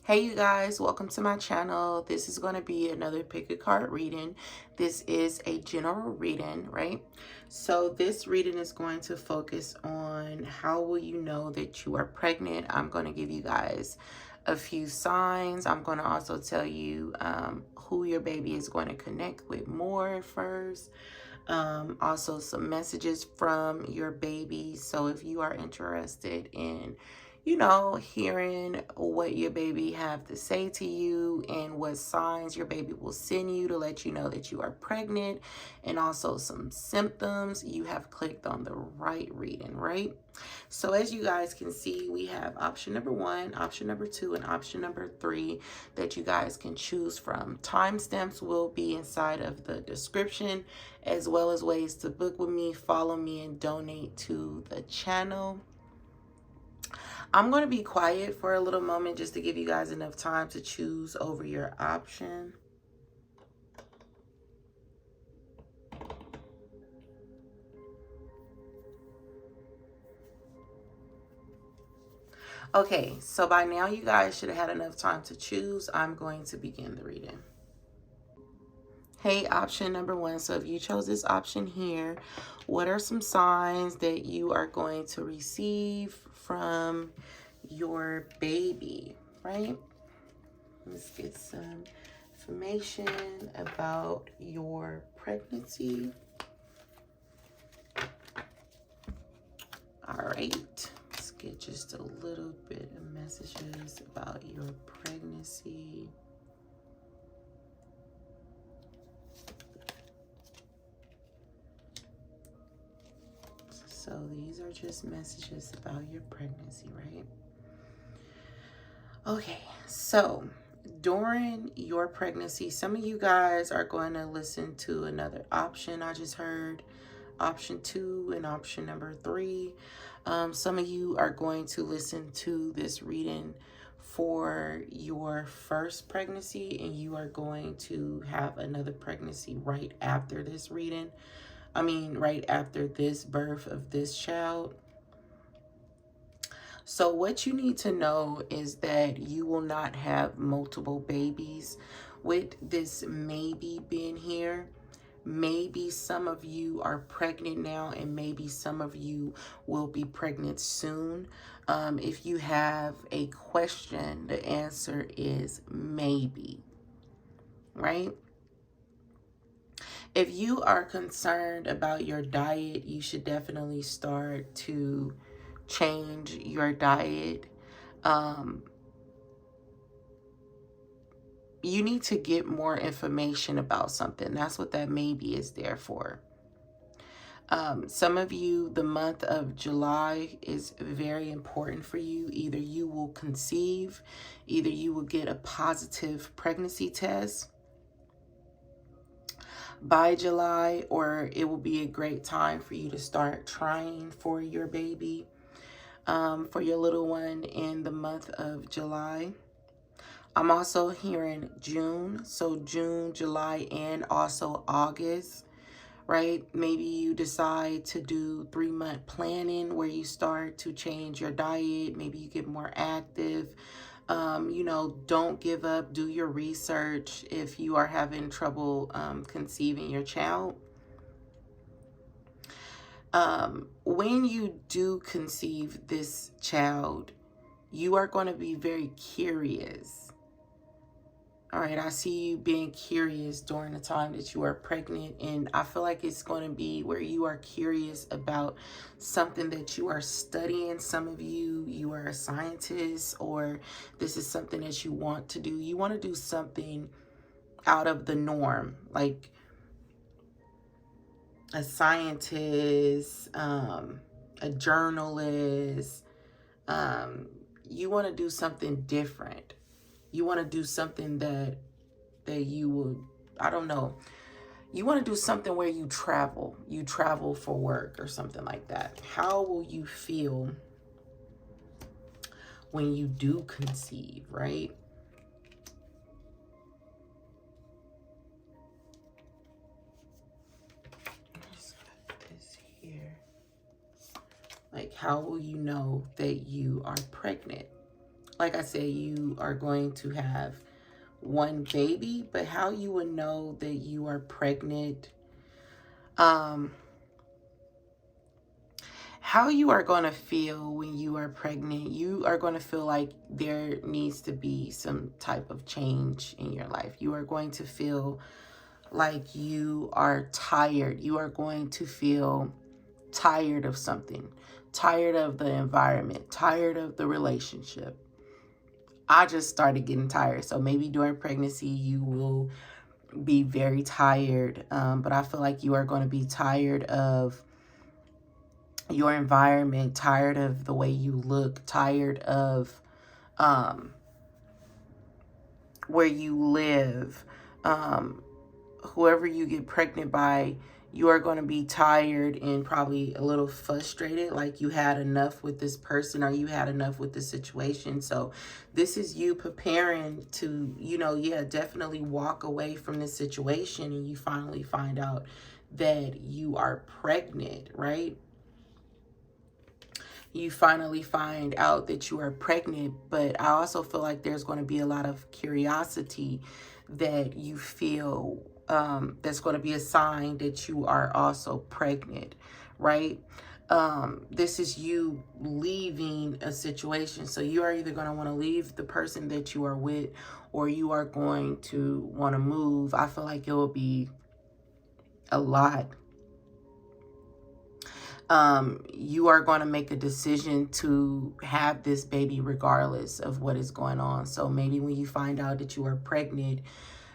Hey you guys, welcome to my channel. This is going to be another pick a card reading. This is a general reading, right? So this reading is going to focus on how will you know that you are pregnant. I'm going to give you guys a few signs. I'm going to also tell you who your baby is going to connect with more first. Also some messages from your baby. So if you are interested in hearing what your baby have to say to you and what signs your baby will send you to let you know that you are pregnant, and also some symptoms, you have clicked on the right reading, right? So as you guys can see, we have option number 1, option number 2, and option number 3 that you guys can choose from. Timestamps will be inside of the description, as well as ways to book with me, follow me, and donate to the channel. I'm going to be quiet for a little moment just to give you guys enough time to choose over your option. Okay, so by now you guys should have had enough time to choose. I'm going to begin the reading. Hey, option number 1. So if you chose this option here, what are some signs that you are going to receive from your baby, right? Let's get some information about your pregnancy. All right, let's get just a little bit of messages about your pregnancy. So these are just messages about your pregnancy, right? Okay, so during your pregnancy, some of you guys are going to listen to another option I just heard, option 2 and option number 3. Some of you are going to listen to this reading for your first pregnancy, and you are going to have another pregnancy right after this reading. Right after this birth of this child. So what you need to know is that you will not have multiple babies with this maybe being here. Maybe some of you are pregnant now, and maybe some of you will be pregnant soon. If you have a question, the answer is maybe, right? If you are concerned about your diet, you should definitely start to change your diet. You need to get more information about something. That's what that maybe is there for. Some of you, the month of July is very important for you. Either you will conceive, either you will get a positive pregnancy test by July, or it will be a great time for you to start trying for your baby, for your little one in the month of July. I'm also hearing June, so June, July, and also August, right? Maybe you decide to do 3-month planning where you start to change your diet. Maybe you get more active. Don't give up. Do your research if you are having trouble conceiving your child. When you do conceive this child, you are going to be very curious. All right, I see you being curious during the time that you are pregnant, and I feel like it's going to be where you are curious about something that you are studying. Some of you are a scientist, or this is something that you want to do. You want to do something out of the norm, like a scientist, a journalist. You want to do something different. You want to do something that you would, I don't know. You want to do something where you travel for work or something like that. How will you feel when you do conceive, right? Just got this here. Like, how will you know that you are pregnant? like I said, you are going to have one baby, but how you would know that you are pregnant, how you are going to feel when you are pregnant, you are going to feel like there needs to be some type of change in your life. You are going to feel like you are tired. You are going to feel tired of something, tired of the environment, tired of the relationship. I just started getting tired. So maybe during pregnancy, you will be very tired. But I feel like you are going to be tired of your environment, tired of the way you look, tired of where you live. Whoever you get pregnant by, you are going to be tired and probably a little frustrated, like you had enough with this person or you had enough with this situation. So this is you preparing to, yeah, definitely walk away from this situation, and you finally find out that you are pregnant, right? You finally find out that you are pregnant, but I also feel like there's going to be a lot of curiosity that you feel, that's going to be a sign that you are also pregnant, right? This is you leaving a situation. So you are either going to want to leave the person that you are with, or you are going to want to move. I feel like it will be a lot. You are going to make a decision to have this baby regardless of what is going on. So maybe when you find out that you are pregnant,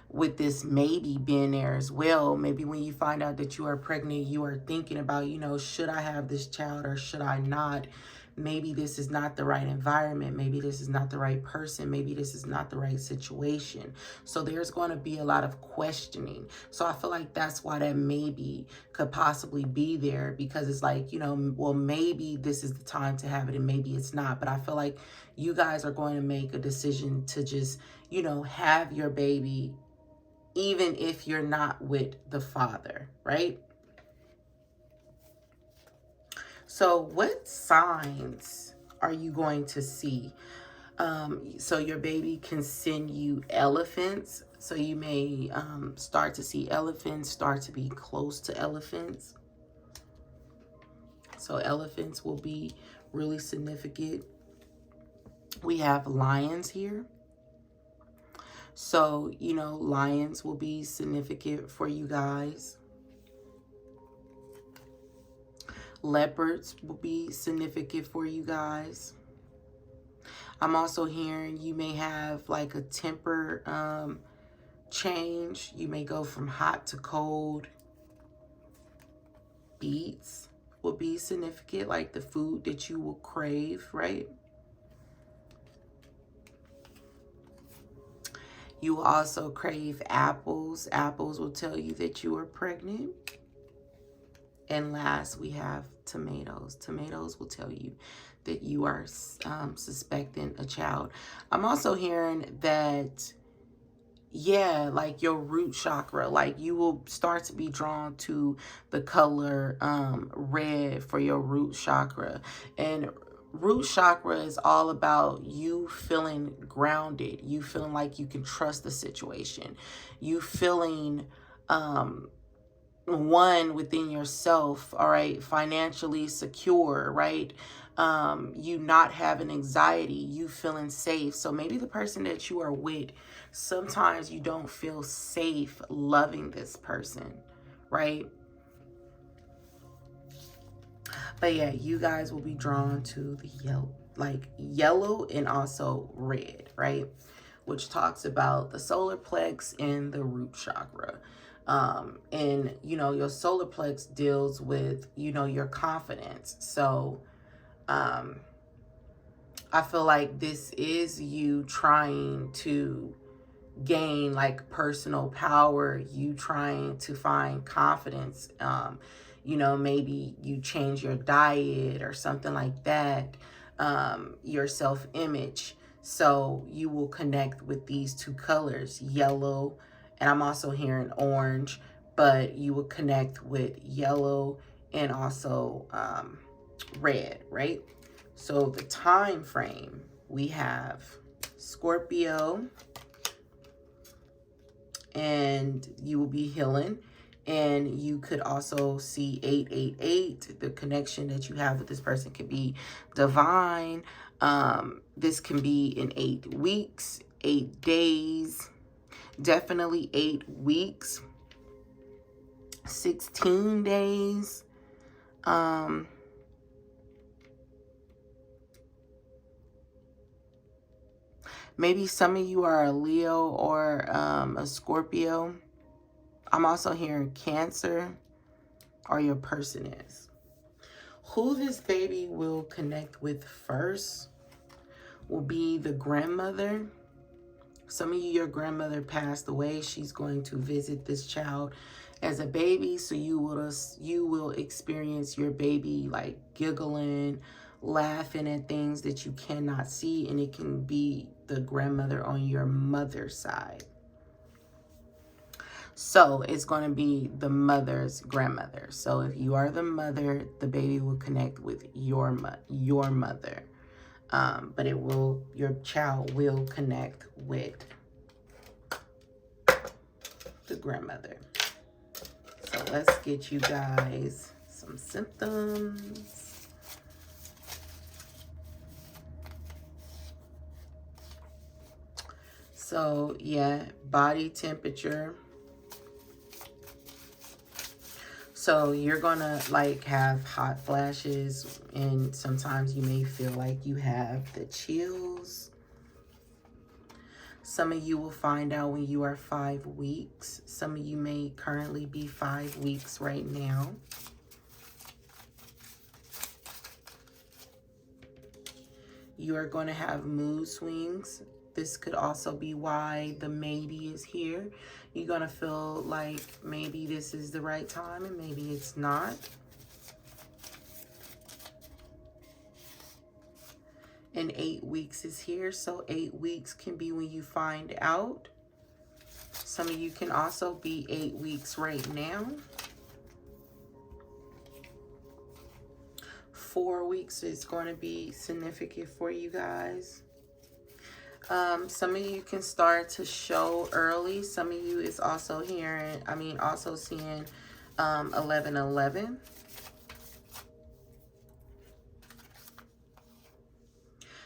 with this maybe being there as well, maybe when you find out that you are pregnant, you are thinking about, should I have this child or should I not? Maybe this is not the right environment. Maybe this is not the right person. Maybe this is not the right situation. So there's going to be a lot of questioning. So I feel like that's why that maybe could possibly be there, because it's like, well, maybe this is the time to have it and maybe it's not. But I feel like you guys are going to make a decision to just, have your baby, even if you're not with the father, right? So what signs are you going to see? So your baby can send you elephants. So you may start to see elephants, start to be close to elephants. So elephants will be really significant. We have lions here. So, lions will be significant for you guys. Leopards will be significant for you guys. I'm also hearing you may have like a temper change. You may go from hot to cold. Beets will be significant, like the food that you will crave, right? You will also crave apples. Apples will tell you that you are pregnant. And last, we have tomatoes. Tomatoes will tell you that you are suspecting a child. I'm also hearing that, yeah, like your root chakra, like you will start to be drawn to the color red for your root chakra. And root chakra is all about you feeling grounded, you feeling like you can trust the situation, you feeling one within yourself, all right, financially secure, right? You not having anxiety, you feeling safe. So maybe the person that you are with, sometimes you don't feel safe loving this person, right? But yeah, you guys will be drawn to the yellow and also red, right? Which talks about the solar plex and the root chakra. And your solar plex deals with, your confidence. So, I feel like this is you trying to gain like personal power, you trying to find confidence. Maybe you change your diet or something like that, your self-image. So you will connect with these two colors, yellow, and I'm also hearing orange, but you will connect with yellow and also red, right? So the time frame we have Scorpio, and you will be healing. And you could also see 888. The connection that you have with this person could be divine. This can be in 8 weeks, 8 days, definitely 8 weeks, 16 days. Maybe some of you are a Leo or a Scorpio. I'm also hearing Cancer, or your person is. Who this baby will connect with first will be the grandmother. Some of you, your grandmother passed away. She's going to visit this child as a baby. So you will experience your baby like giggling, laughing at things that you cannot see. And it can be the grandmother on your mother's side. So it's going to be the mother's grandmother. So if you are the mother, the baby will connect with your mother. But your child will connect with the grandmother. So let's get you guys some symptoms. So yeah, body temperature. So you're gonna like have hot flashes, and sometimes you may feel like you have the chills. Some of you will find out when you are 5 weeks. Some of you may currently be 5 weeks right now. You are going to have mood swings. This could also be why the maybe is here. You're going to feel like maybe this is the right time and maybe it's not. And 8 weeks is here. So 8 weeks can be when you find out. Some of you can also be 8 weeks right now. 4 weeks is going to be significant for you guys. Some of you can start to show early. Some of you is also also seeing 1111.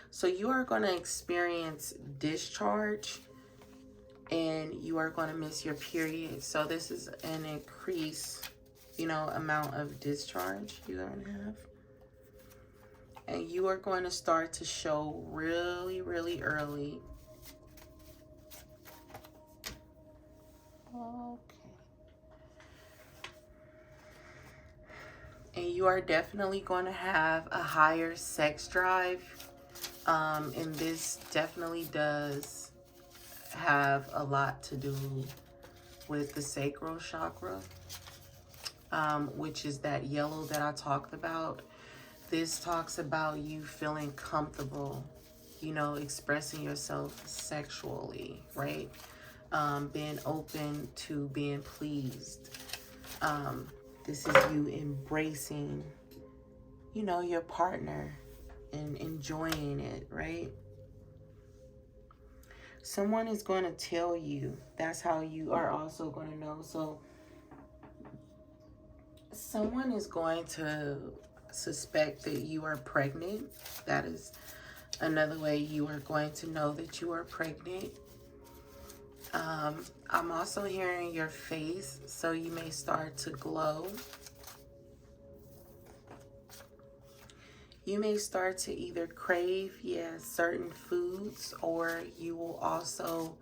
So you are going to experience discharge, and you are going to miss your period. So this is an increased, amount of discharge you're going to have. And you are going to start to show really, really early. Okay. And you are definitely going to have a higher sex drive. And this definitely does have a lot to do with the sacral chakra, which is that yellow that I talked about. This talks about you feeling comfortable, expressing yourself sexually, right? Being open to being pleased. This is you embracing, your partner and enjoying it, right? Someone is going to tell you. That's how you are also going to know. So someone is going to suspect that you are pregnant. That is another way you are going to know that you are pregnant. I'm also hearing your face, so you may start to glow. You may start to either crave, certain foods, or you will also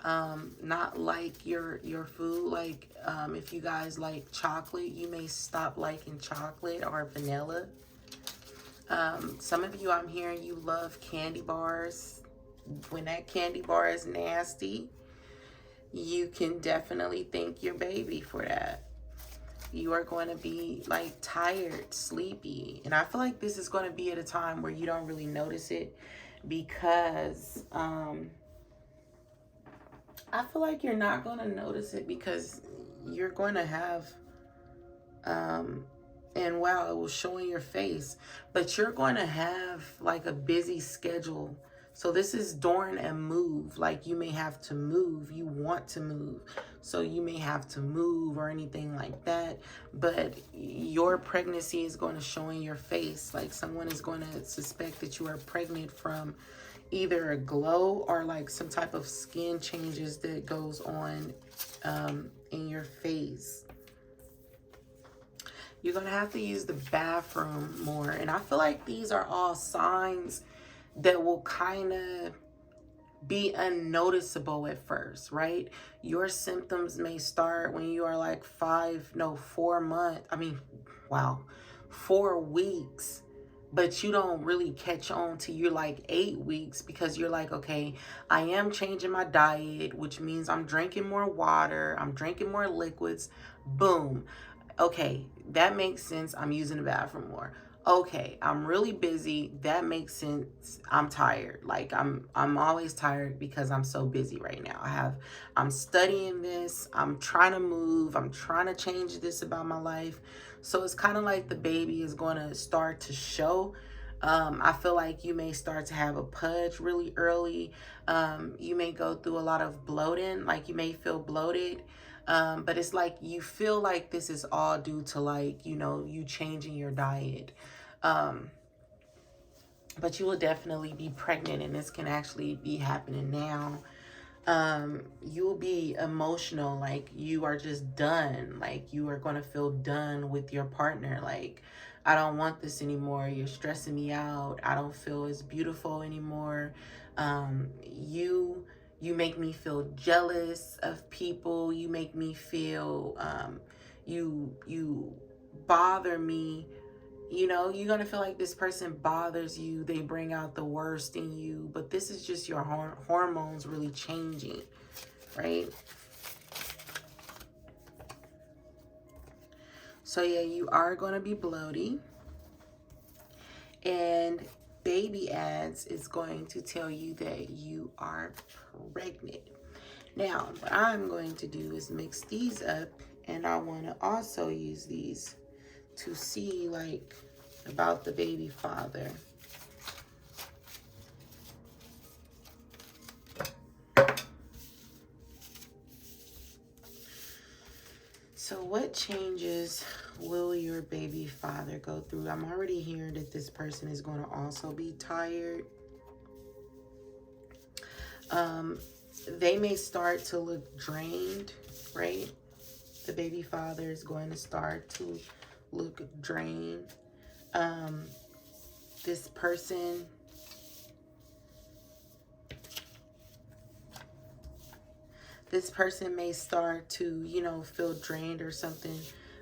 not like your food. Like if you guys like chocolate, you may stop liking chocolate or vanilla. Some of you, I'm hearing you love candy bars. When that candy bar is nasty, you can definitely thank your baby for that. You are going to be like tired, sleepy. And I feel like this is going to be at a time where you don't really notice it, because I feel like you're not going to notice it because you're going to have And wow, it will show in your face. But you're going to have like a busy schedule. So this is during a move. Like you may have to move. You want to move. So you may have to move or anything like that. But your pregnancy is going to show in your face. Like someone is going to suspect that you are pregnant from either a glow or like some type of skin changes that goes on in your face. You're going to have to use the bathroom more. And I feel like these are all signs that will kind of be unnoticeable at first, right? Your symptoms may start when you are like 4 weeks. But you don't really catch on till you're like 8 weeks, because you're like, okay, I am changing my diet, which means I'm drinking more water. I'm drinking more liquids. Boom. Okay, that makes sense. I'm using the bathroom more. Okay, I'm really busy. That makes sense. I'm tired. Like I'm always tired because I'm so busy right now. I'm studying this. I'm trying to move. I'm trying to change this about my life. So it's kind of like the baby is going to start to show. I feel like you may start to have a pudge really early. You may go through a lot of bloating. Like you may feel bloated. But it's like you feel like this is all due to like, you know, you changing your diet. But you will definitely be pregnant, and this can actually be happening now. You will be emotional, like you are just done. Like you are going to feel done with your partner. Like, I don't want this anymore. You're stressing me out. I don't feel as beautiful anymore. You make me feel jealous of people. You make me feel, you bother me. You know, you're going to feel like this person bothers you. They bring out the worst in you. But this is just your hormones really changing, right? So yeah, you are going to be bloaty. And Baby Ads is going to tell you that you are pregnant. Now, what I'm going to do is mix these up, and I want to also use these to see like about the baby father. So what changes will your baby father go through? I'm already hearing that this person is going to also be tired. They may start to look drained, right? The baby father is going to start to look drained. This person may start to, you know, feel drained or something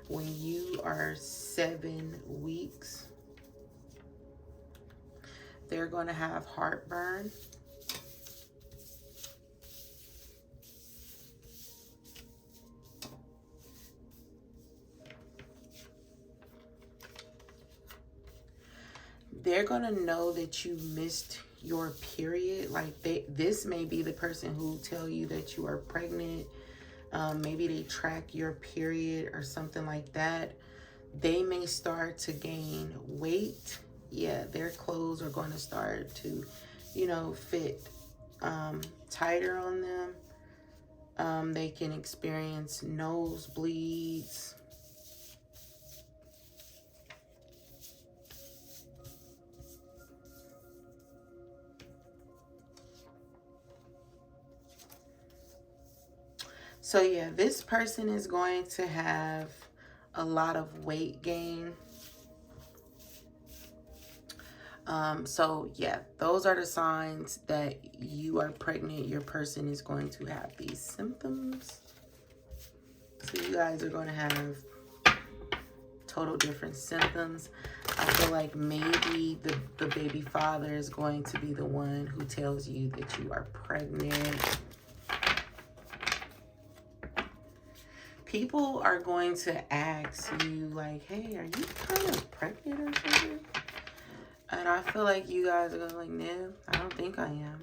when you are 7 weeks. They're going to have heartburn. They're going to know that you missed your period. Like this may be the person who tell you that you are pregnant. Maybe they track your period or something like that. They may start to gain weight. Yeah, their clothes are going to start to, you know, fit tighter on them. They can experience nosebleeds. So yeah, this person is going to have a lot of weight gain. So yeah, those are the signs that you are pregnant. Your person is going to have these symptoms. So you guys are going to have total different symptoms. I feel like maybe the baby father is going to be the one who tells you that you are pregnant. People are going to ask you like, hey, are you kind of pregnant or something? And I feel like you guys are going to like, no, I don't think I am.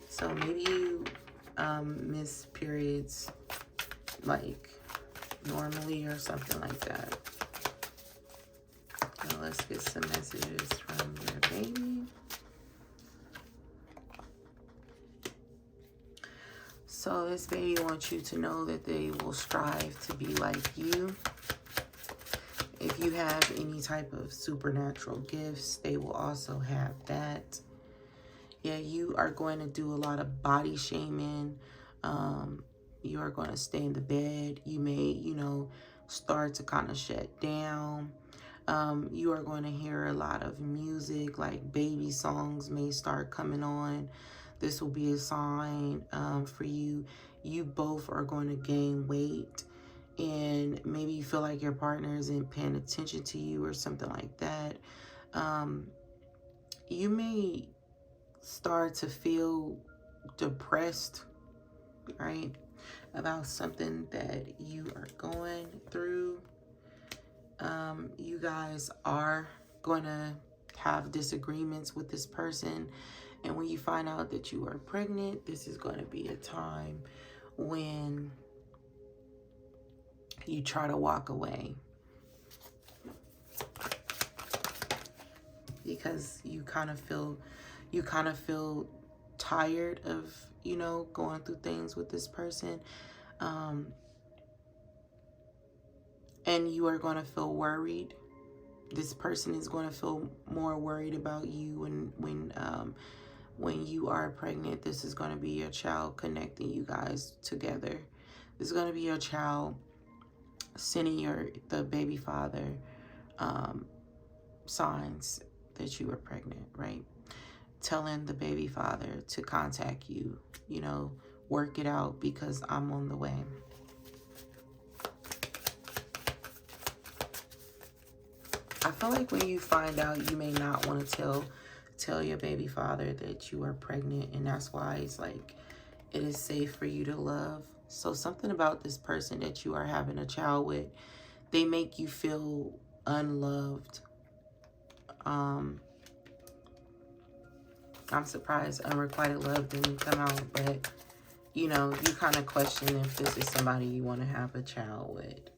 So maybe you miss periods like normally or something like that. let's get some messages from your baby. So this baby wants you to know that they will strive to be like you. If you have any type of supernatural gifts, they will also have that. Yeah, you are going to do a lot of body shaming. You are going to stay in the bed. You may, you know, start to kind of shut down. You are going to hear a lot of music, like baby songs may start coming on. This will be a sign for you. You both are going to gain weight, and maybe you feel like your partner isn't paying attention to you or something like that. You may start to feel depressed, right, about something that you are going through. You guys are going to have disagreements with this person, and when you find out that you are pregnant, this is going to be a time when you try to walk away because you kind of feel tired of, you know, going through things with this person. And you are going to feel worried. This person is going to feel more worried about you when you are pregnant. This is going to be your child connecting you guys together. This is going to be your child sending the baby father signs that you are pregnant, right? Telling the baby father to contact you, you know, work it out because I'm on the way. I feel like when you find out, you may not want to tell your baby father that you are pregnant, and that's why it's like it is safe for you to love. So something about this person that you are having a child with, they make you feel unloved. I'm surprised unrequited love didn't come out, but you know, you kind of question if this is somebody you want to have a child with.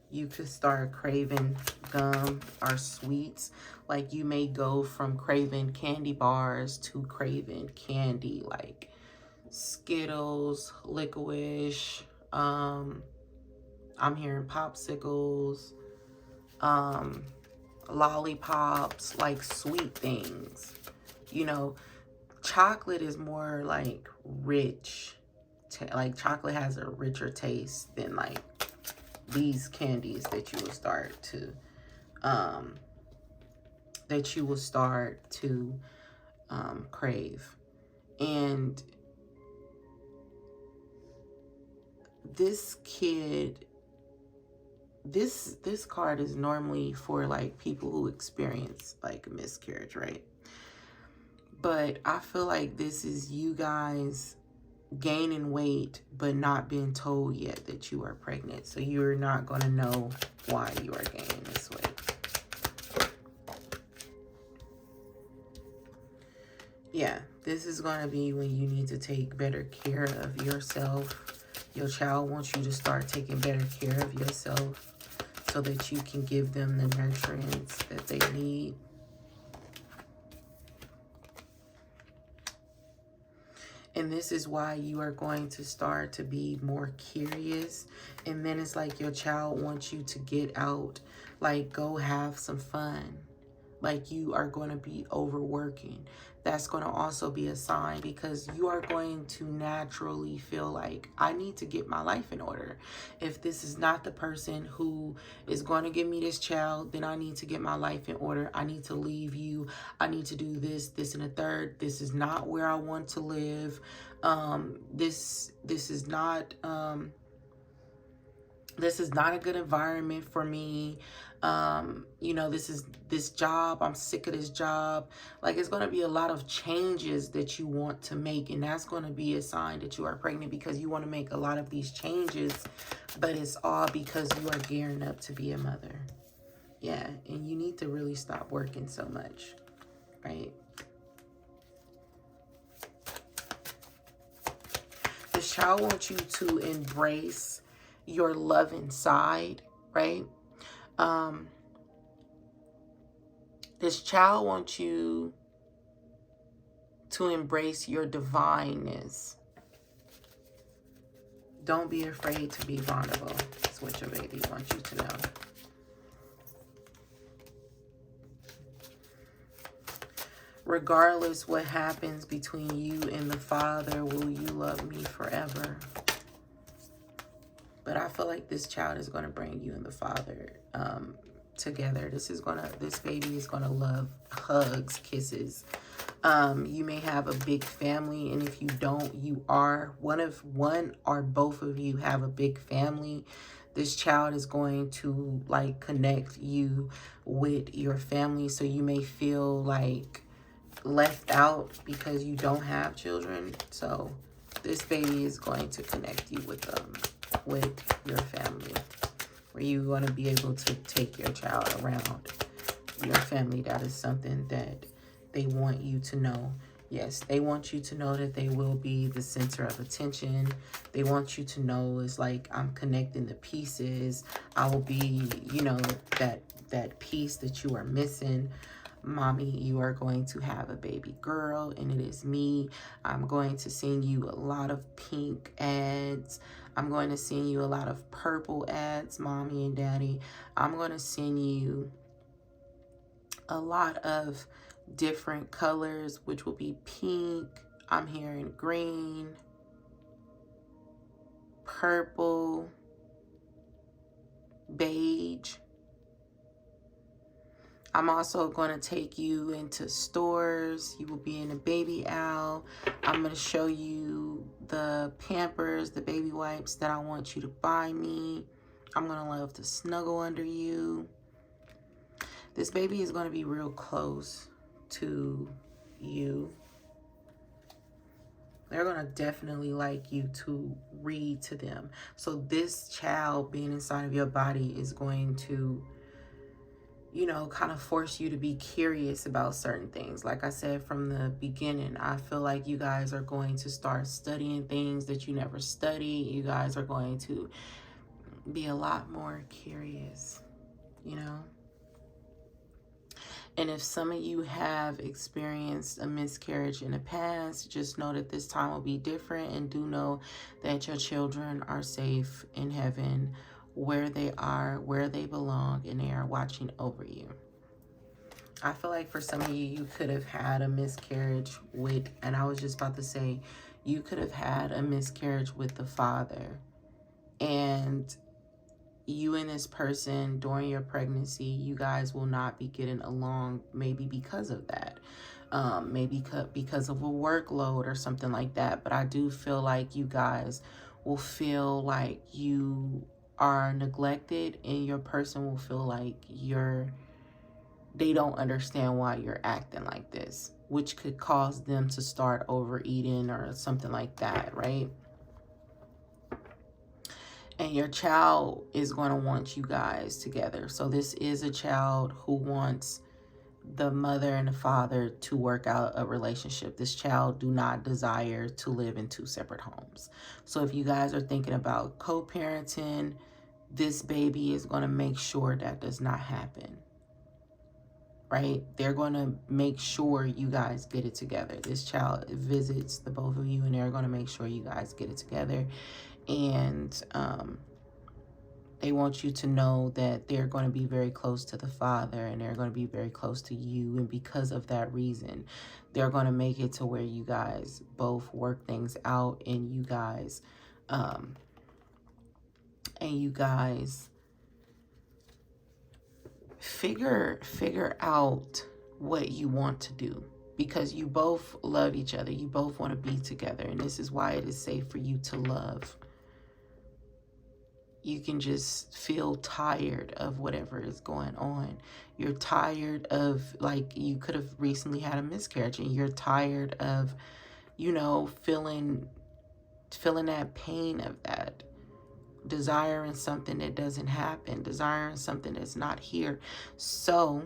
You could start craving gum or sweets. Like you may go from craving candy bars to craving candy, like Skittles, licorice. I'm hearing popsicles, lollipops, like sweet things. You know, chocolate is more like rich. Like chocolate has a richer taste than like these candies that you will start to crave. And this kid, this card is normally for like people who experience like a miscarriage, right? But I feel like this is you guys gaining weight but not being told yet that you are pregnant, so you're not going to know why you are gaining this weight. Yeah, this is going to be when you need to take better care of yourself. Your child wants you to start taking better care of yourself so that you can give them the nutrients that they need. And this is why you are going to start to be more curious. And then it's like your child wants you to get out, like go have some fun. Like you are going to be overworking. That's going to also be a sign, because you are going to naturally feel like, I need to get my life in order. If this is not the person who is going to give me this child, then I need to get my life in order. I need to leave you. I need to do this, this, and a third. This is not where I want to live. This is not a good environment for me. You know, this job, I'm sick of this job. Like, it's going to be a lot of changes that you want to make, and that's going to be a sign that you are pregnant, because you want to make a lot of these changes, but it's all because you are gearing up to be a mother. Yeah, and you need to really stop working so much, right? This child wants you to embrace your loving side, right? This child wants you to embrace your divineness. Don't be afraid to be vulnerable. That's what your baby wants you to know. Regardless what happens between you and the Father, will you love me forever? But I feel like this child is going to bring you and the Father together. This baby is going to love hugs, kisses. You may have a big family, and if you don't, you are one or both of you have a big family. This child is going to like connect you with your family, so you may feel like left out because you don't have children. So this baby is going to connect you with your family, where you're going to be able to take your child around your family. That is something that they want you to know. Yes, they want you to know that they will be the center of attention. They want you to know it's like, I'm connecting the pieces. I will be, you know, that piece that you are missing. Mommy, you are going to have a baby girl, and it is me. I'm going to send you a lot of pink ads. I'm going to send you a lot of purple ads, Mommy and Daddy. I'm going to send you a lot of different colors, which will be pink. I'm hearing green, purple, beige. I'm also going to take you into stores. You will be in a baby aisle. I'm going to show you the Pampers, the baby wipes that I want you to buy me. I'm going to love to snuggle under you. This baby is going to be real close to you. They're going to definitely like you to read to them. So this child being inside of your body is going to, you know, kind of force you to be curious about certain things. Like I said from the beginning, I feel like you guys are going to start studying things that you never studied. You guys are going to be a lot more curious, you know. And if some of you have experienced a miscarriage in the past, just know that this time will be different, and do know that your children are safe in heaven, where they are, where they belong, and they are watching over you. I feel like for some of you, you could have had a miscarriage with, and I was just about to say, you could have had a miscarriage with the Father. And you and this person during your pregnancy, you guys will not be getting along, maybe because of that. Maybe because of a workload or something like that. But I do feel like you guys will feel like you are neglected, and your person will feel like they don't understand why you're acting like this, which could cause them to start overeating or something like that, right? And your child is going to want you guys together. So this is a child who wants the mother and the father to work out a relationship. This child do not desire to live in two separate homes. So if you guys are thinking about co-parenting, this baby is going to make sure that does not happen. Right? They're going to make sure you guys get it together. This child visits the both of you, and they're going to make sure you guys get it together. And they want you to know that they're going to be very close to the Father, and they're going to be very close to you. And because of that reason, they're going to make it to where you guys both work things out, and you guys figure out what you want to do, because you both love each other. You both want to be together, and this is why it is safe for you to love. You can just feel tired of whatever is going on. You're tired of, like, you could have recently had a miscarriage, and you're tired of, you know, feeling that pain of that, desiring something that doesn't happen, desiring something that's not here. So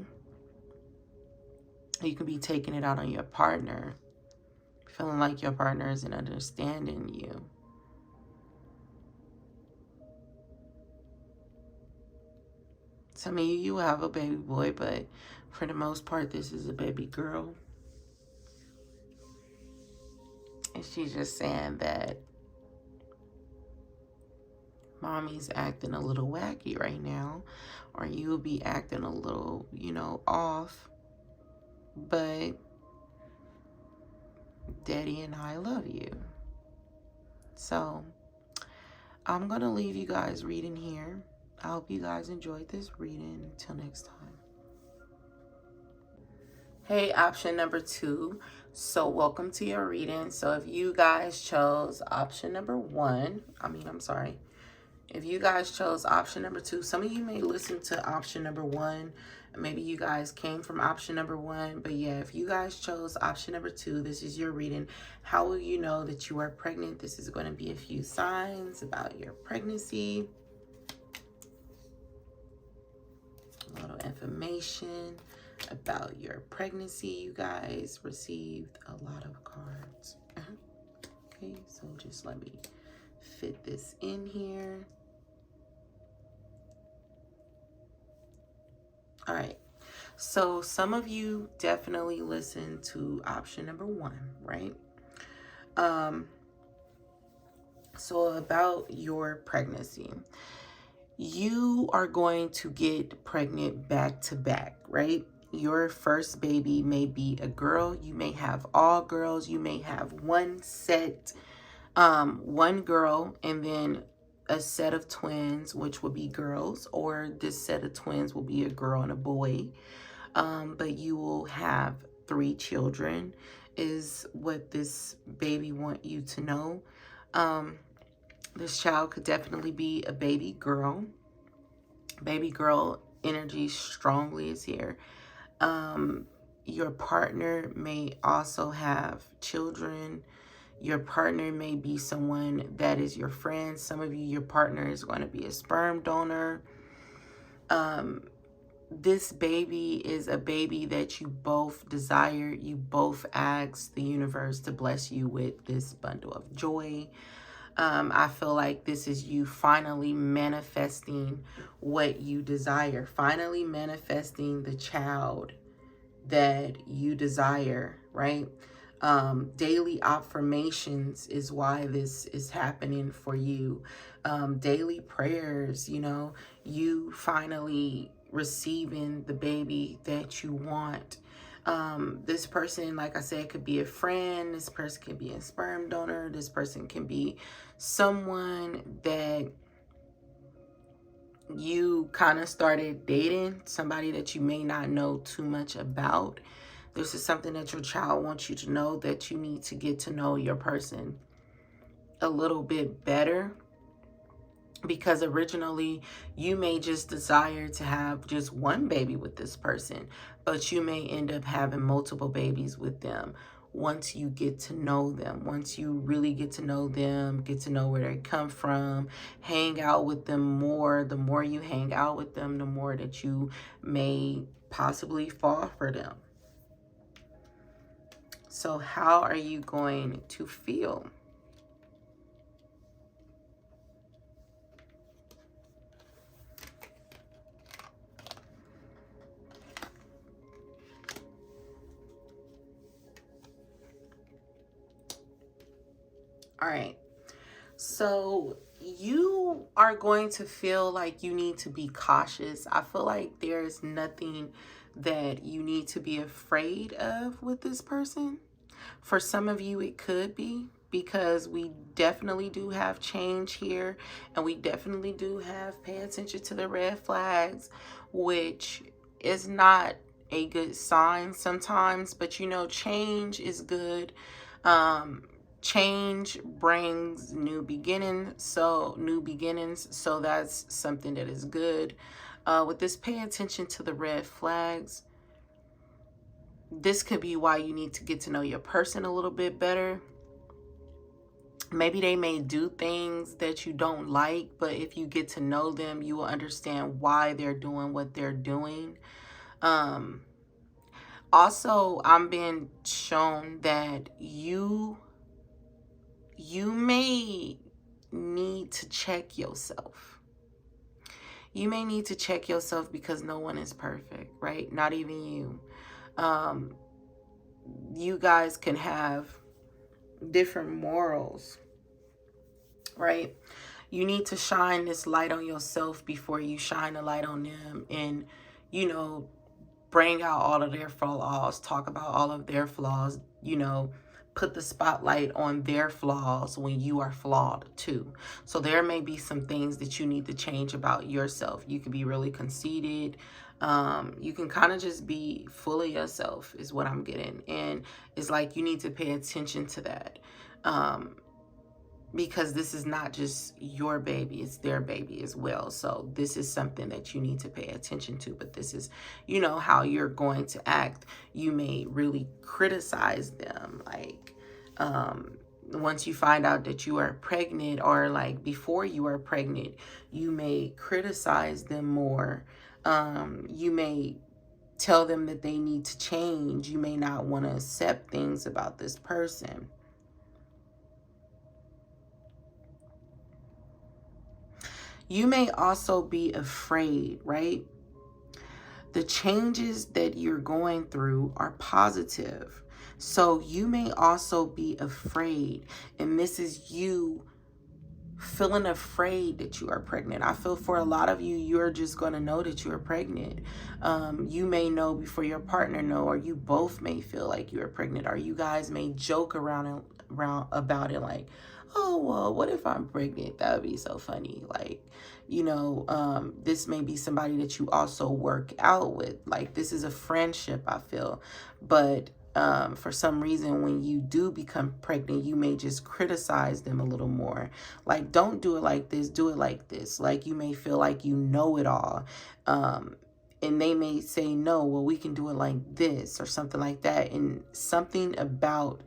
you can be taking it out on your partner, feeling like your partner isn't understanding you. Some of you have a baby boy, but for the most part, this is a baby girl. And she's just saying that mommy's acting a little wacky right now, or you'll be acting a little, you know, off. But Daddy and I love you. So I'm going to leave you guys reading here. I hope you guys enjoyed this reading. Until next time. Hey, option number 2. So welcome to your reading. So if you guys chose option number 1, if you guys chose option number 2, some of you may listen to option number 1. Maybe you guys came from option number 1. But yeah, if you guys chose option number 2, this is your reading. How will you know that you are pregnant? This is going to be a few signs about your pregnancy. A little information about your pregnancy. You guys received a lot of cards. Okay, so just let me fit this in here. All right, so some of you definitely listen to option number 1, right? So about your pregnancy, you are going to get pregnant back to back, right? Your first baby may be a girl. You may have all girls. You may have one set, one girl, and then a set of twins, which will be girls, or this set of twins will be a girl and a boy. But you will have 3 children is what this baby want you to know. This child could definitely be a baby girl. Baby girl energy strongly is here. Your partner may also have children. Your partner may be someone that is your friend. Some of you, your partner is going to be a sperm donor. This baby is a baby that you both desire. You both ask the universe to bless you with this bundle of joy. I feel like this is you finally manifesting what you desire, finally manifesting the child that you desire, right? Daily affirmations is why this is happening for you. Daily prayers, you know, you finally receiving the baby that you want. This person, like I said, could be a friend. This person can be a sperm donor. This person can be someone that you kind of started dating, somebody that you may not know too much about. This is something that your child wants you to know, that you need to get to know your person a little bit better. Because originally you may just desire to have just one baby with this person, but you may end up having multiple babies with them once you get to know them. Once you really get to know them, get to know where they come from, hang out with them more. The more you hang out with them, the more that you may possibly fall for them. So how are you going to feel? All right, so you are going to feel like you need to be cautious. I feel like there's nothing that you need to be afraid of with this person. For some of you, it could be, because we definitely do have change here, and we definitely do have pay attention to the red flags, which is not a good sign sometimes, but you know, change is good. Change brings new beginnings, so that's something that is good. With this, pay attention to the red flags. This could be why you need to get to know your person a little bit better. Maybe they may do things that you don't like, but if you get to know them, you will understand why they're doing what they're doing. Also, I'm being shown that you may need to check yourself. You may need to check yourself because no one is perfect, right? Not even you. Um, you guys can have different morals, right? You need to shine this light on yourself before you shine a light on them, and, you know, bring out all of their flaws, talk about all of their flaws, you know, put the spotlight on their flaws when you are flawed too. So there may be some things that you need to change about yourself. You can be really conceited. You can kind of just be full of yourself is what I'm getting. And it's like you need to pay attention to that. Because this is not just your baby, it's their baby as well. So this is something that you need to pay attention to. But this is, you know, how you're going to act. You may really criticize them, like once you find out that you are pregnant, or like before you are pregnant, you may criticize them more. You may tell them that they need to change. You may not want to accept things about this person. You may also be afraid, right? The changes that you're going through are positive. So you may also be afraid. And this is you feeling afraid that you are pregnant. I feel for a lot of you, you're just going to know that you are pregnant. You may know before your partner know, or you both may feel like you are pregnant, or you guys may joke around about it, like, oh, well, what if I'm pregnant? That would be so funny. Like, you know, this may be somebody that you also work out with. Like, this is a friendship, I feel. But for some reason, when you do become pregnant, you may just criticize them a little more. Like, don't do it like this, do it like this. Like, you may feel like you know it all. And they may say, no, well, we can do it like this or something like that. And something about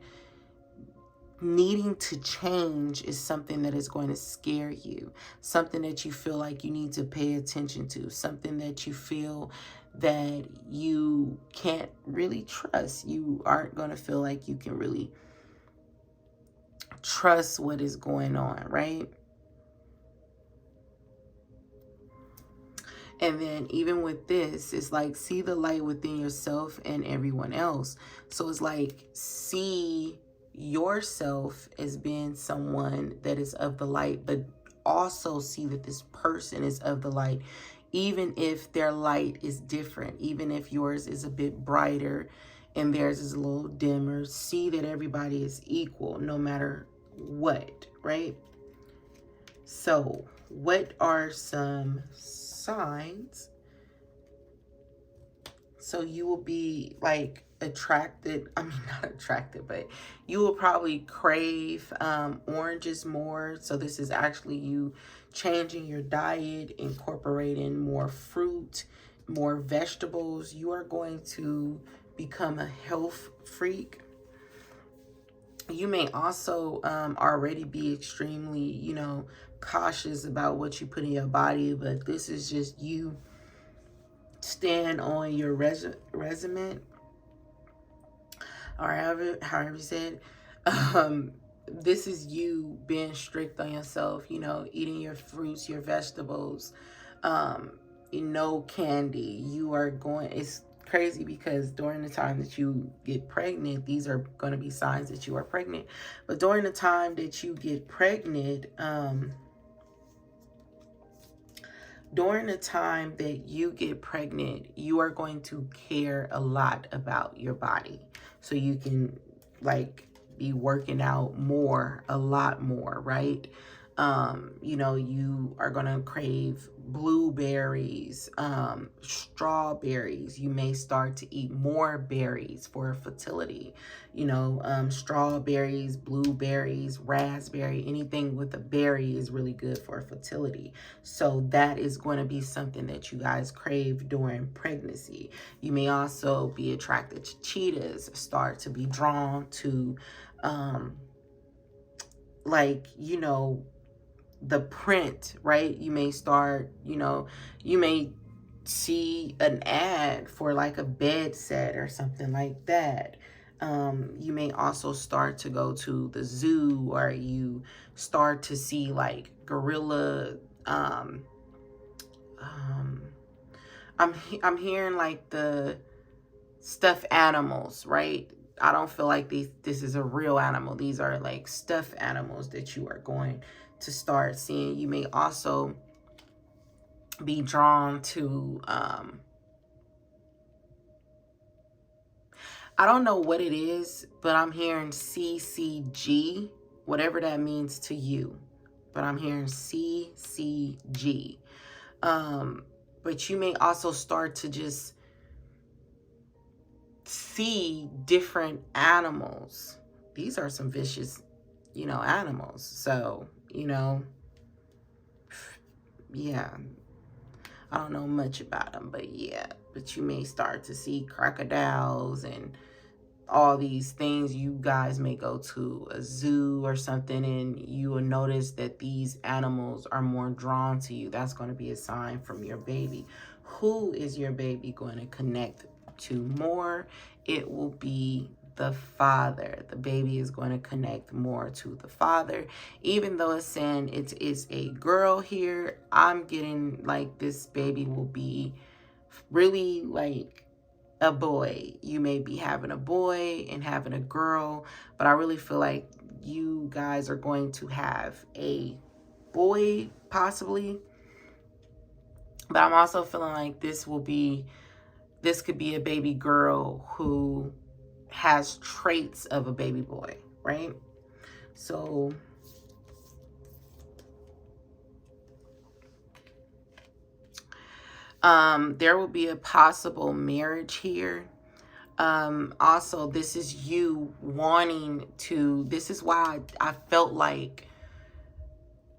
needing to change is something that is going to scare you. Something that you feel like you need to pay attention to. Something that you feel that you can't really trust. You aren't going to feel like you can really trust what is going on, right? And then even with this, it's like, see the light within yourself and everyone else. So it's like, see yourself as being someone that is of the light, but also see that this person is of the light, even if their light is different, even if yours is a bit brighter and theirs is a little dimmer. See that everybody is equal no matter what, right? So what are some signs? So you will be like attracted, I mean, not attracted, but you will probably crave oranges more. So this is actually you changing your diet, incorporating more fruit, more vegetables. You are going to become a health freak. You may also already be extremely, you know, cautious about what you put in your body, but this is just you stand on your resume, or however you said. This is you being strict on yourself, you know, eating your fruits, your vegetables, no candy. You are going, it's crazy because during the time that you get pregnant, these are going to be signs that you are pregnant. But during the time that you get pregnant, you are going to care a lot about your body. So you can like be working out more, a lot more, right? You know, you are going to crave blueberries, strawberries. You may start to eat more berries for fertility. You know, strawberries, blueberries, raspberry, anything with a berry is really good for fertility. So that is going to be something that you guys crave during pregnancy. You may also be attracted to cheetahs, start to be drawn to, like, you know, the print, right? You may start, you know, you may see an ad for like a bed set or something like that. You may also start to go to the zoo, or you start to see like gorilla I'm hearing like the stuffed animals, right? I don't feel like this is a real animal. These are like stuffed animals that you are going to start seeing. You may also be drawn to I don't know what it is, but I'm hearing CCG, whatever that means to you. But I'm hearing CCG. But you may also start to just see different animals. These are some vicious, animals. So, yeah, I don't know much about them, but yeah, but you may start to see crocodiles and all these things. You guys may go to a zoo or something and you will notice that these animals are more drawn to you. That's going to be a sign from your baby. Who is your baby going to connect to more? It will be the father. The baby is going to connect more to the father. Even though it's saying it is a girl here, I'm getting like this baby will be really like a boy. You may be having a boy and having a girl, but I really feel like you guys are going to have a boy possibly. But I'm also feeling like this could be a baby girl who has traits of a baby boy, right? So there will be a possible marriage here. Also, this is you wanting to, this is why I felt like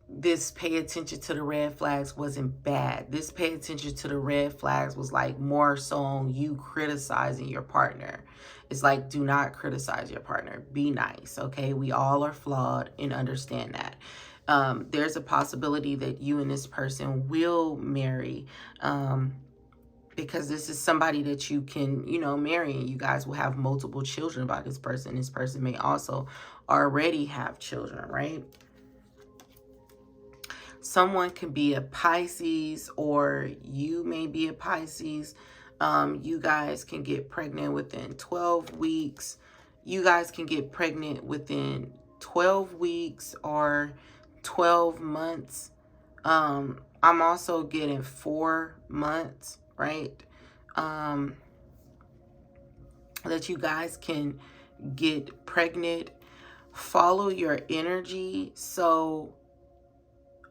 this pay attention to the red flags wasn't bad. This pay attention to the red flags was like more so on you criticizing your partner. It's like, do not criticize your partner. Be nice, okay? We all are flawed and understand that. There's a possibility that you and this person will marry, because this is somebody that you can, marry, and you guys will have multiple children by this person. This person may also already have children, right? Someone can be a Pisces, or you may be a Pisces. You guys can get pregnant within 12 weeks. You guys can get pregnant within 12 weeks or 12 months. I'm also getting 4 months, right? That you guys can get pregnant. Follow your energy. So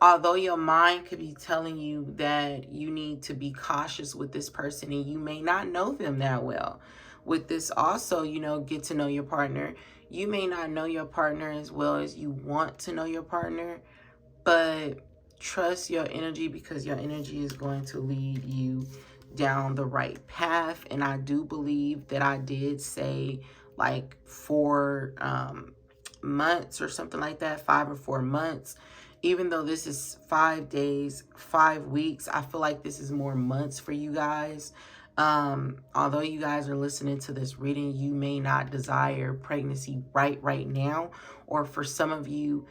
although your mind could be telling you that you need to be cautious with this person and you may not know them that well. With this also, get to know your partner. You may not know your partner as well as you want to know your partner, but trust your energy, because your energy is going to lead you down the right path. And I do believe that I did say like 4 months or something like that, 5 or 4 months. Even though this is 5 days, 5 weeks, I feel like this is more months for you guys. Although you guys are listening to this reading, you may not desire pregnancy right now. Or for some of you,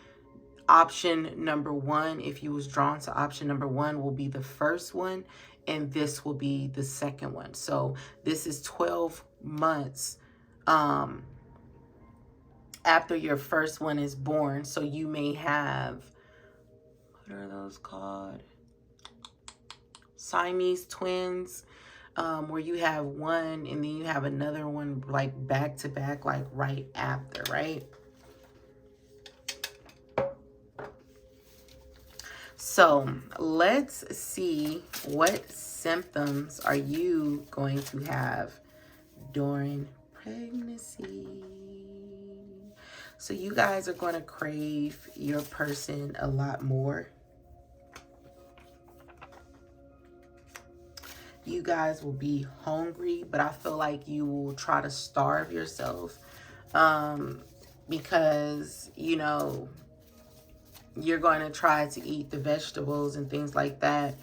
option number 1, if you was drawn to option number 1, will be the first one, and this will be the second one. So this is 12 months after your first one is born. So you may have, what are those called? Siamese twins, where you have one and then you have another one like back to back, like right after, right? So let's see, what symptoms are you going to have during pregnancy? So you guys are going to crave your person a lot more. You guys will be hungry, but I feel like you will try to starve yourself, because, you're going to try to eat the vegetables and things like that,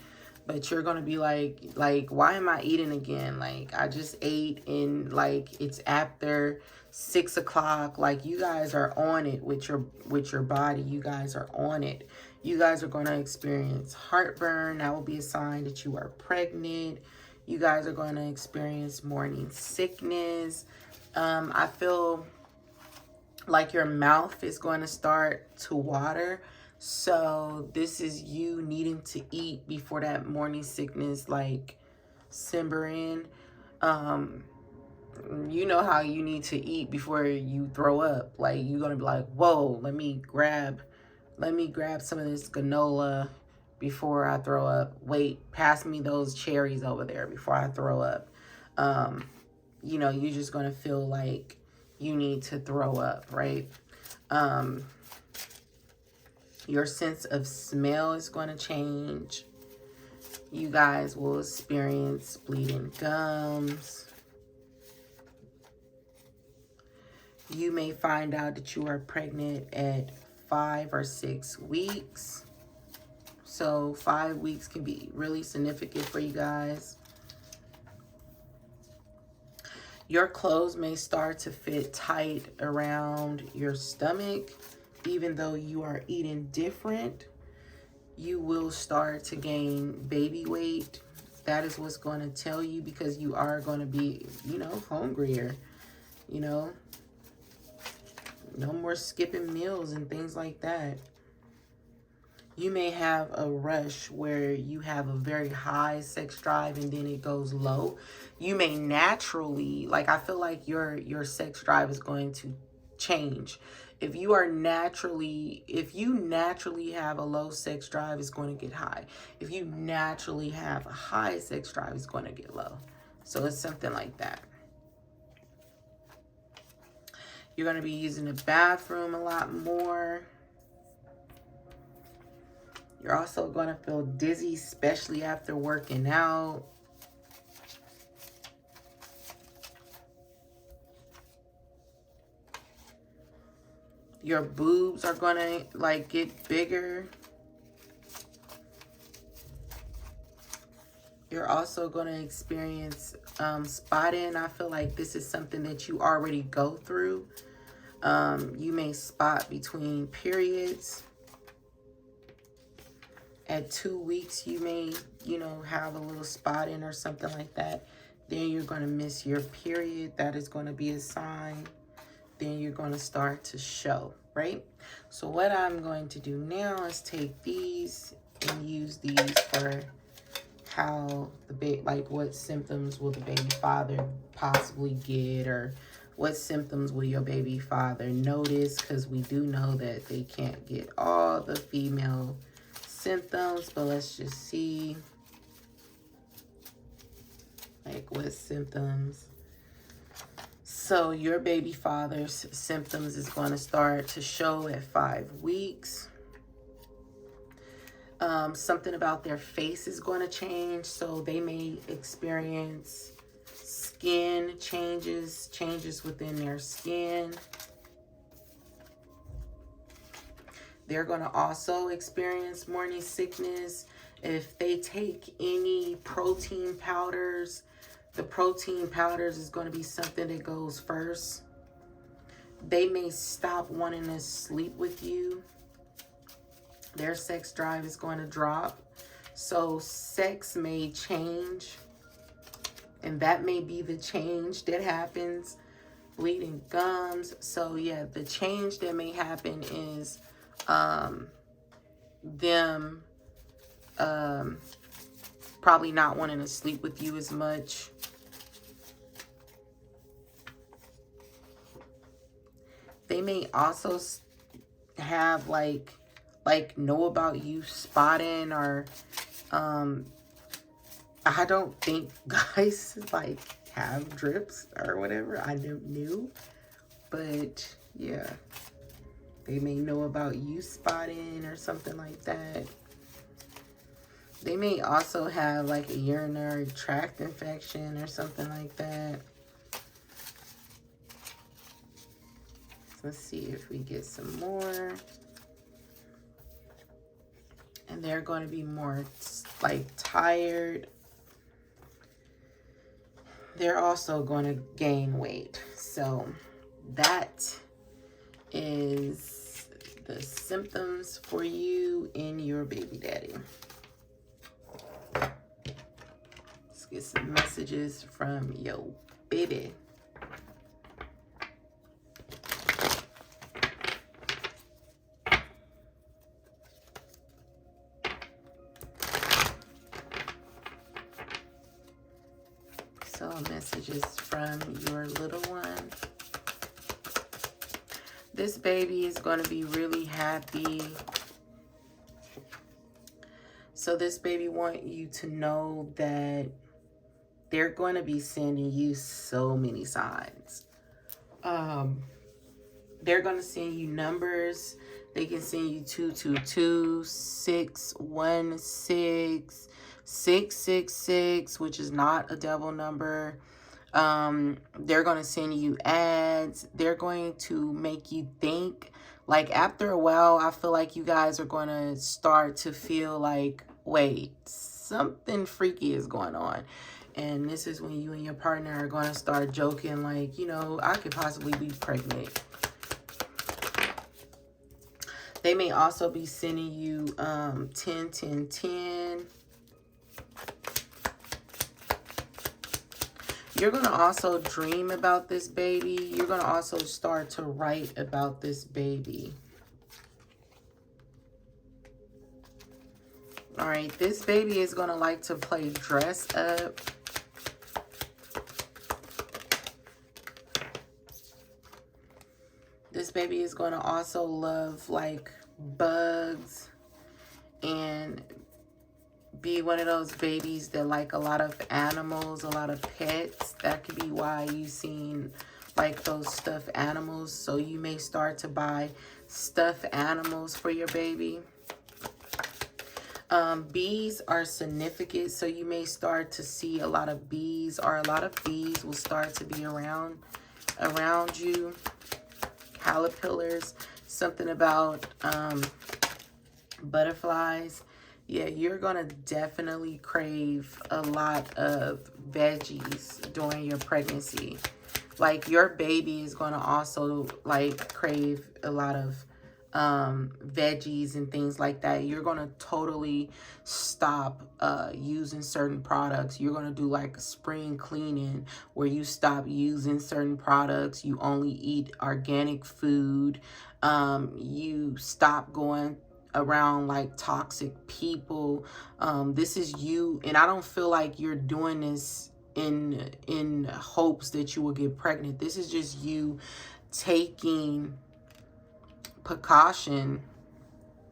but you're going to be like, why am I eating again? Like, I just ate, and like, it's after 6 o'clock. Like, you guys are on it with your body. You guys are on it. You guys are going to experience heartburn. That will be a sign that you are pregnant. You guys are going to experience morning sickness. I feel like your mouth is going to start to water. So this is you needing to eat before that morning sickness like simmer in. You know how you need to eat before you throw up. Like, you're gonna be like, whoa, let me grab some of this granola before I throw up. Wait, pass me those cherries over there before I throw up. You know, you're just gonna feel like you need to throw up, right? Your sense of smell is going to change. You guys will experience bleeding gums. You may find out that you are pregnant at 5 or 6 weeks. So 5 weeks can be really significant for you guys. Your clothes may start to fit tight around your stomach. Even though you are eating different, you will start to gain baby weight. That is what's going to tell you, because you are going to be, you know, hungrier. You know, no more skipping meals and things like that. You may have a rush where you have a very high sex drive and then it goes low. You may naturally, like, I feel like your sex drive is going to change. If you naturally have a low sex drive, it's going to get high. If you naturally have a high sex drive, it's going to get low. So it's something like that. You're going to be using the bathroom a lot more. You're also going to feel dizzy, especially after working out. Your boobs are going to, like, get bigger. You're also going to experience spotting. I feel like this is something that you already go through. You may spot between periods. At 2 weeks, you may, you know, have a little spotting or something like that. Then you're going to miss your period. That is going to be a sign. Then you're going to start to show, right? So what I'm going to do now is take these and use these for how the baby, like, what symptoms will the baby father possibly get, or what symptoms will your baby father notice, because we do know that they can't get all the female symptoms, but let's just see, like, what symptoms. So your baby father's symptoms is going to start to show at 5 weeks. Something about their face is going to change, so they may experience skin changes within their skin. They're going to also experience morning sickness. If they take any protein powders, the protein powders is going to be something that goes first. They may stop wanting to sleep with you. Their sex drive is going to drop. So sex may change. And that may be the change that happens. Bleeding gums. So yeah, the change that may happen is them probably not wanting to sleep with you as much. They may also have like know about you spotting, or I don't think guys like have drips or whatever. I don't know, but yeah, they may know about you spotting or something like that. They may also have like a urinary tract infection or something like that. Let's see if we get some more. And they're going to be more like tired. They're also going to gain weight. So that is the symptoms for you and your baby daddy. Let's get some messages from your baby. So messages from your little one. This baby is going to be really happy. So this baby want you to know that they're going to be sending you so many signs. They're going to send you numbers. They can send you 222, 616, 666, which is not a double number. They're going to send you ads. They're going to make you think. Like, after a while, I feel like you guys are going to start to feel like, wait, something freaky is going on. And this is when you and your partner are going to start joking like, you know, I could possibly be pregnant. They may also be sending you 10, 10, 10. You're going to also dream about this baby. You're going to also start to write about this baby. All right, this baby is going to like to play dress up. This baby is going to also love like bugs and be one of those babies that like a lot of animals, a lot of pets. That could be why you've seen like those stuffed animals. So you may start to buy stuffed animals for your baby. Bees are significant, so you may start to see a lot of bees, or a lot of bees will start to be around you. Caterpillars, something about butterflies. Yeah, you're gonna definitely crave a lot of veggies during your pregnancy. Like, your baby is gonna also like crave a lot of veggies and things like that. You're gonna totally stop using certain products. You're gonna do like a spring cleaning where you stop using certain products. You only eat organic food. You stop going around like toxic people. This is you, and I don't feel like you're doing this in hopes that you will get pregnant. This is just you taking precaution,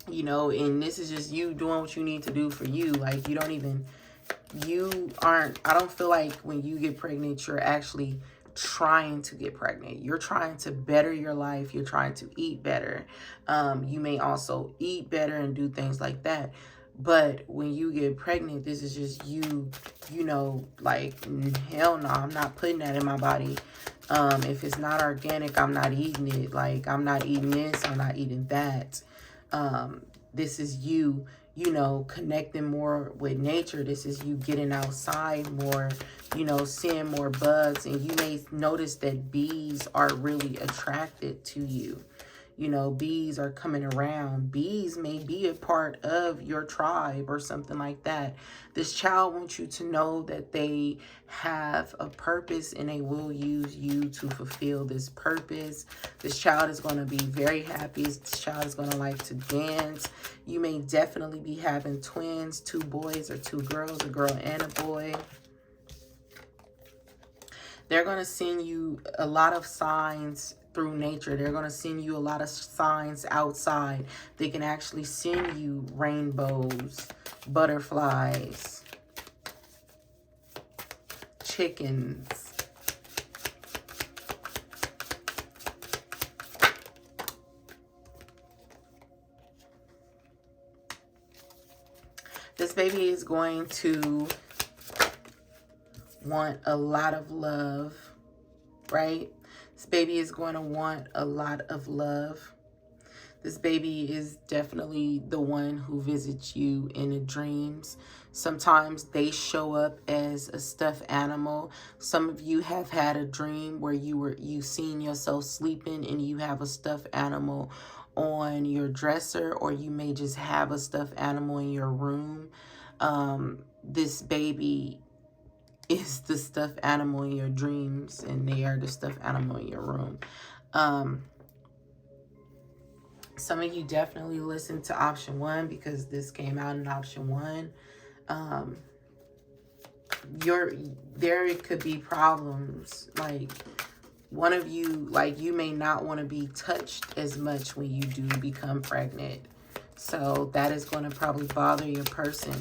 you know, and this is just you doing what you need to do for you. Like, you don't even, I don't feel like when you get pregnant, you're actually trying to get pregnant. You're trying to better your life. You're trying to eat better. You may also eat better and do things like that. But when you get pregnant, this is just you, you know, like, hell no, I'm not putting that in my body. If it's not organic, I'm not eating it. Like, I'm not eating this, I'm not eating that. This is you, you know, connecting more with nature. This is you getting outside more, you know, seeing more bugs. And you may notice that bees are really attracted to you. You know, bees are coming around. Bees may be a part of your tribe or something like that. This child wants you to know that they have a purpose and they will use you to fulfill this purpose. This child is going to be very happy. This child is going to like to dance. You may definitely be having twins, 2 boys or 2 girls, a girl and a boy. They're going to send you a lot of signs through nature. They're going to send you a lot of signs outside. They can actually send you rainbows, butterflies, chickens. This baby is going to want a lot of love, right? This baby is going to want a lot of love. This baby is definitely the one who visits you in the dreams. Sometimes they show up as a stuffed animal. Some of you have had a dream where you seen yourself sleeping and you have a stuffed animal on your dresser, or you may just have a stuffed animal in your room. This baby is the stuffed animal in your dreams, and they are the stuffed animal in your room. Some of you definitely listen to option 1 because this came out in option 1. There could be problems. Like, one of you, like, you may not want to be touched as much when you do become pregnant. So that is going to probably bother your person,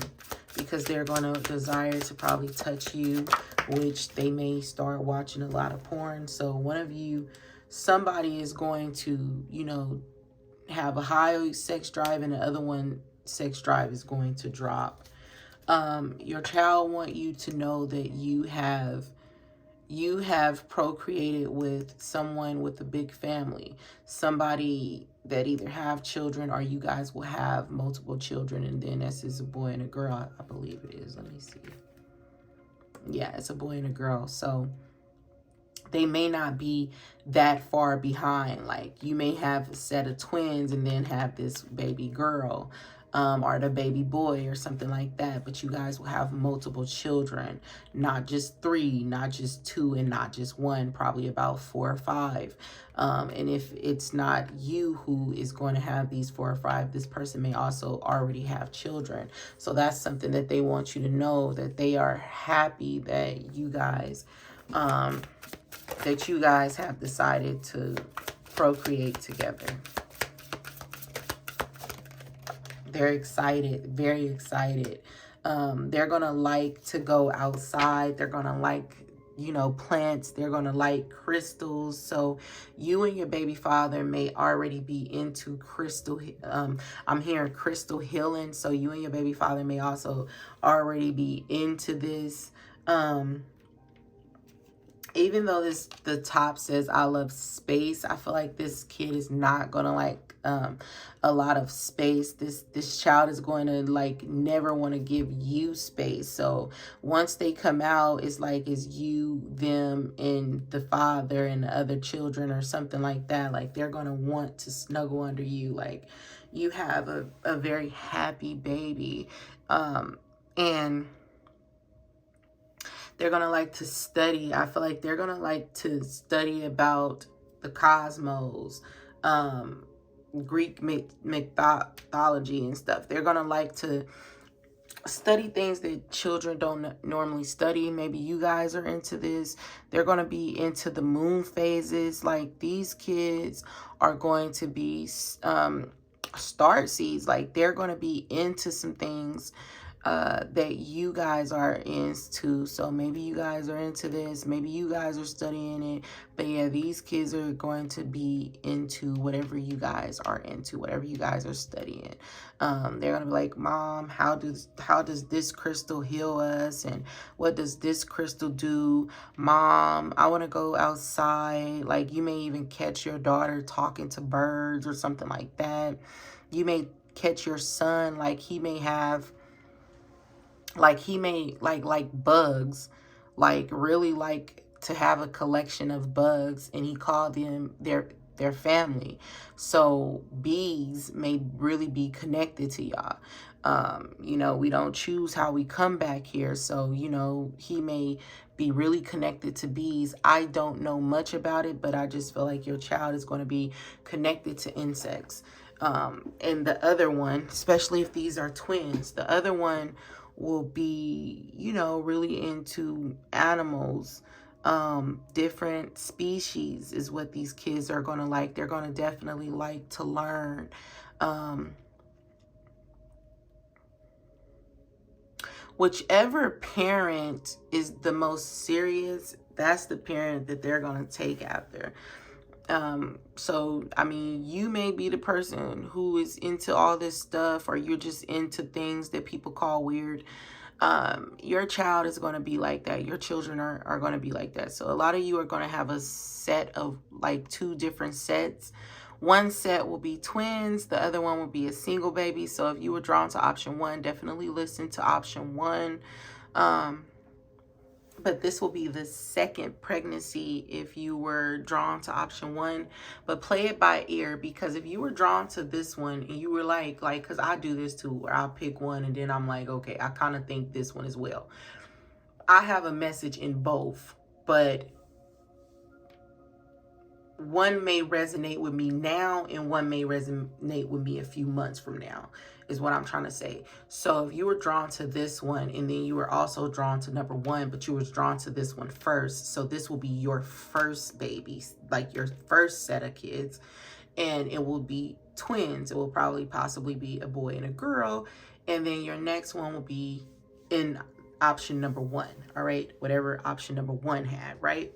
because they're going to desire to probably touch you, which they may start watching a lot of porn. So one of you, somebody is going to, you know, have a high sex drive, and the other one sex drive is going to drop. Your child want you to know that you have procreated with someone with a big family, somebody that either have children, or you guys will have multiple children, and then this is a boy and a girl. I believe it is. Let me see. Yeah, it's a boy and a girl. So they may not be that far behind. Like, you may have a set of twins and then have this baby girl, or the baby boy or something like that. But you guys will have multiple children, not just 3, not just 2, and not just 1, probably about 4 or 5. And if it's not you who is going to have these 4 or 5, this person may also already have children. So that's something that they want you to know, that they are happy that you guys have decided to procreate together. They're excited, very excited. They're going to like to go outside. They're going to like, you know, plants. They're going to like crystals. So you and your baby father may already be into crystal. I'm hearing crystal healing. So you and your baby father may also already be into this. Even though the top says I love space, I feel like this kid is not gonna like a lot of space. This child is going to like never want to give you space. So once they come out, it's like it's you, them, and the father and the other children or something like that. Like, they're gonna want to snuggle under you. Like, you have a very happy baby, and they're going to like to study. I feel like they're going to like to study about the cosmos, Greek mythology and stuff. They're going to like to study things that children don't normally study. Maybe you guys are into this. They're going to be into the moon phases. Like, these kids are going to be star seeds. Like, they're going to be into some things that you guys are into. So maybe you guys are into this, maybe you guys are studying it, but yeah, these kids are going to be into whatever you guys are into, whatever you guys are studying. They're gonna be like, Mom, how does this crystal heal us, and what does this crystal do? Mom, I want to go outside. Like, you may even catch your daughter talking to birds or something like that. You may catch your son, like, he may like bugs, like really like to have a collection of bugs, and he called them their family. So bees may really be connected to y'all. You know, we don't choose how we come back here. So, you know, he may be really connected to bees. I don't know much about it, but I just feel like your child is going to be connected to insects. And the other one, especially if these are twins, the other one will be, you know, really into animals. Different species is what these kids are going to like. They're going to definitely like to learn. Whichever parent is the most serious, that's the parent that they're going to take after. So, I mean, you may be the person who is into all this stuff, or you're just into things that people call weird. Your child is going to be like that. Your children are going to be like that. So a lot of you are going to have a set of like 2 different sets. One set will be twins. The other one will be a single baby. So if you were drawn to option 1, definitely listen to option 1. But this will be the second pregnancy if you were drawn to option 1. But play it by ear, because if you were drawn to this one and you were like, because I do this too, where I'll pick one and then I'm like, okay, I kind of think this one as well. I have a message in both, but one may resonate with me now and one may resonate with me a few months from now, is what I'm trying to say. So if you were drawn to this one and then you were also drawn to number 1, but you was drawn to this one first, so this will be your first baby, like your first set of kids, and it will be twins. It will probably possibly be a boy and a girl, and then your next one will be in option number 1, all right, whatever option number 1 had, right?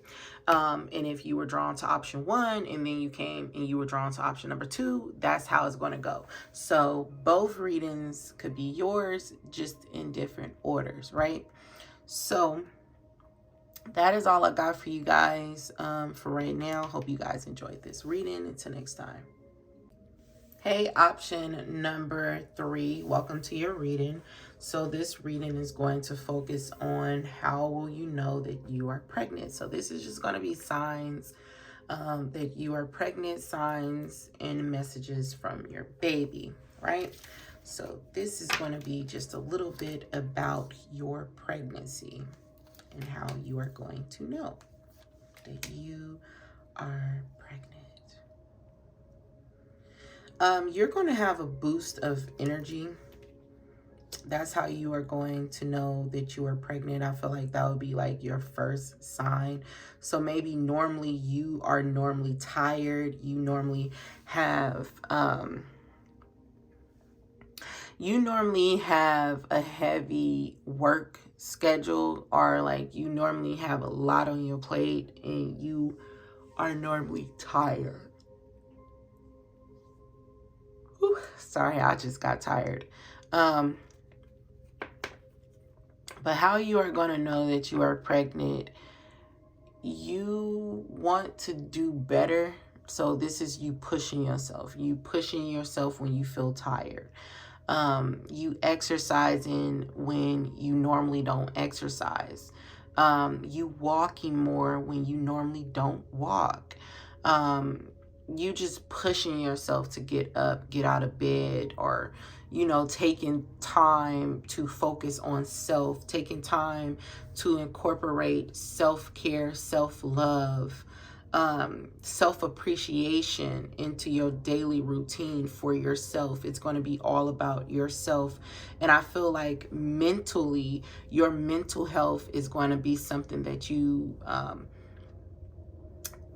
And if you were drawn to option 1 and then you came and you were drawn to option number 2, that's how it's going to go. So both readings could be yours, just in different orders, right? So that is all I got for you guys for right now. Hope you guys enjoyed this reading. Until next time. Hey, option number 3, welcome to your reading. So this reading is going to focus on how will you know that you are pregnant. So this is just going to be signs that you are pregnant, signs and messages from your baby, right? So this is going to be just a little bit about your pregnancy and how you are going to know that you are pregnant. You're going to have a boost of energy. That's how you are going to know that you are pregnant. I feel like that would be like your first sign. So maybe normally you are normally tired. You normally have a heavy work schedule, or like you normally have a lot on your plate and you are normally tired. Whew, sorry, I just got tired. But how you are going to know that you are pregnant, you want to do better. So this is you pushing yourself. You pushing yourself when you feel tired. You exercising when you normally don't exercise. You walking more when you normally don't walk. You just pushing yourself to get up, get out of bed, or, you know, taking time to focus on self, taking time to incorporate self-care, self-love, self-appreciation into your daily routine for yourself. It's going to be all about yourself. And I feel like mentally, your mental health is going to be something that you,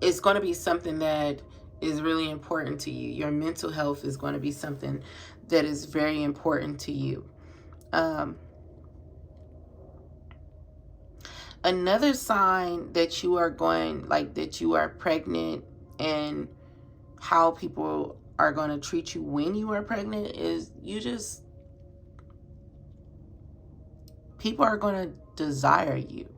it's going to be something that is really important to you. Your mental health is going to be something that is very important to you. Another sign that you are that you are pregnant and how people are going to treat you when you are pregnant is people are going to desire you.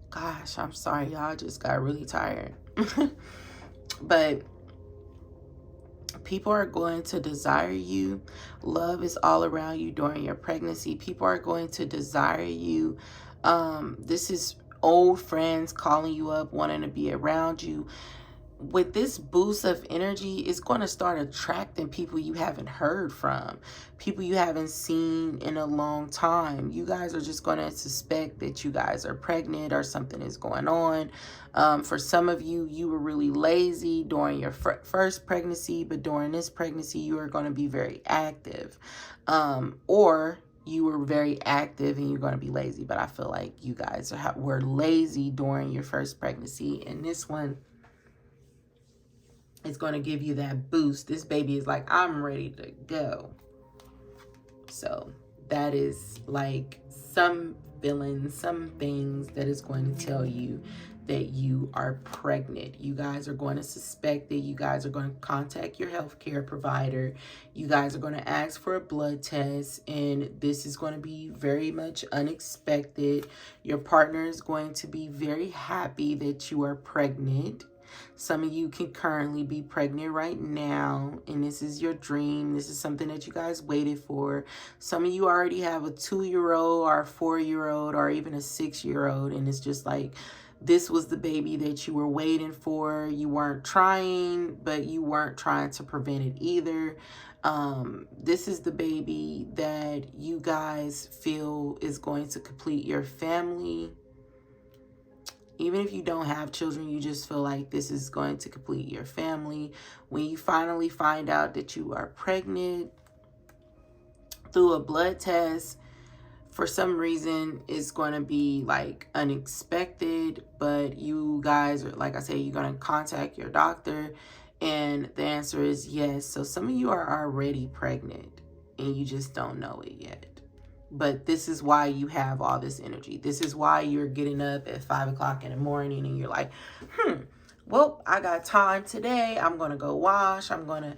Gosh, I'm sorry, y'all. Just got really tired. But people are going to desire you. Love is all around you during your pregnancy. People are going to desire you. This is old friends calling you up, wanting to be around you. With this boost of energy, it's going to start attracting people you haven't heard from, people you haven't seen in a long time. You guys are just going to suspect that you guys are pregnant or something is going on. For some of you, you were really lazy during your first pregnancy, but during this pregnancy, you are going to be very active. Or you were very active and you're going to be lazy. But I feel like you guys were lazy during your first pregnancy, and this one, it's going to give you that boost. This baby is like, I'm ready to go. So that is like some feelings, some things that is going to tell you that you are pregnant. You guys are going to suspect it. You guys are going to contact your healthcare provider. You guys are going to ask for a blood test, and this is going to be very much unexpected. Your partner is going to be very happy that you are pregnant. Some of you can currently be pregnant right now, and this is your dream. This is something that you guys waited for. Some of you already have a 2-year-old or a 4-year-old or even a 6-year-old, and it's just like, this was the baby that you were waiting for. You weren't trying, but you weren't trying to prevent it either. This is the baby that you guys feel is going to complete your family. Even if you don't have children, you just feel like this is going to complete your family. When you finally find out that you are pregnant through a blood test, for some reason, it's going to be like unexpected, but you guys are, like I said, you're going to contact your doctor, and the answer is yes. So some of you are already pregnant and you just don't know it yet. But this is why you have all this energy. This is why you're getting up at 5 o'clock in the morning and you're like, well, I got time today. I'm going to go wash. I'm going to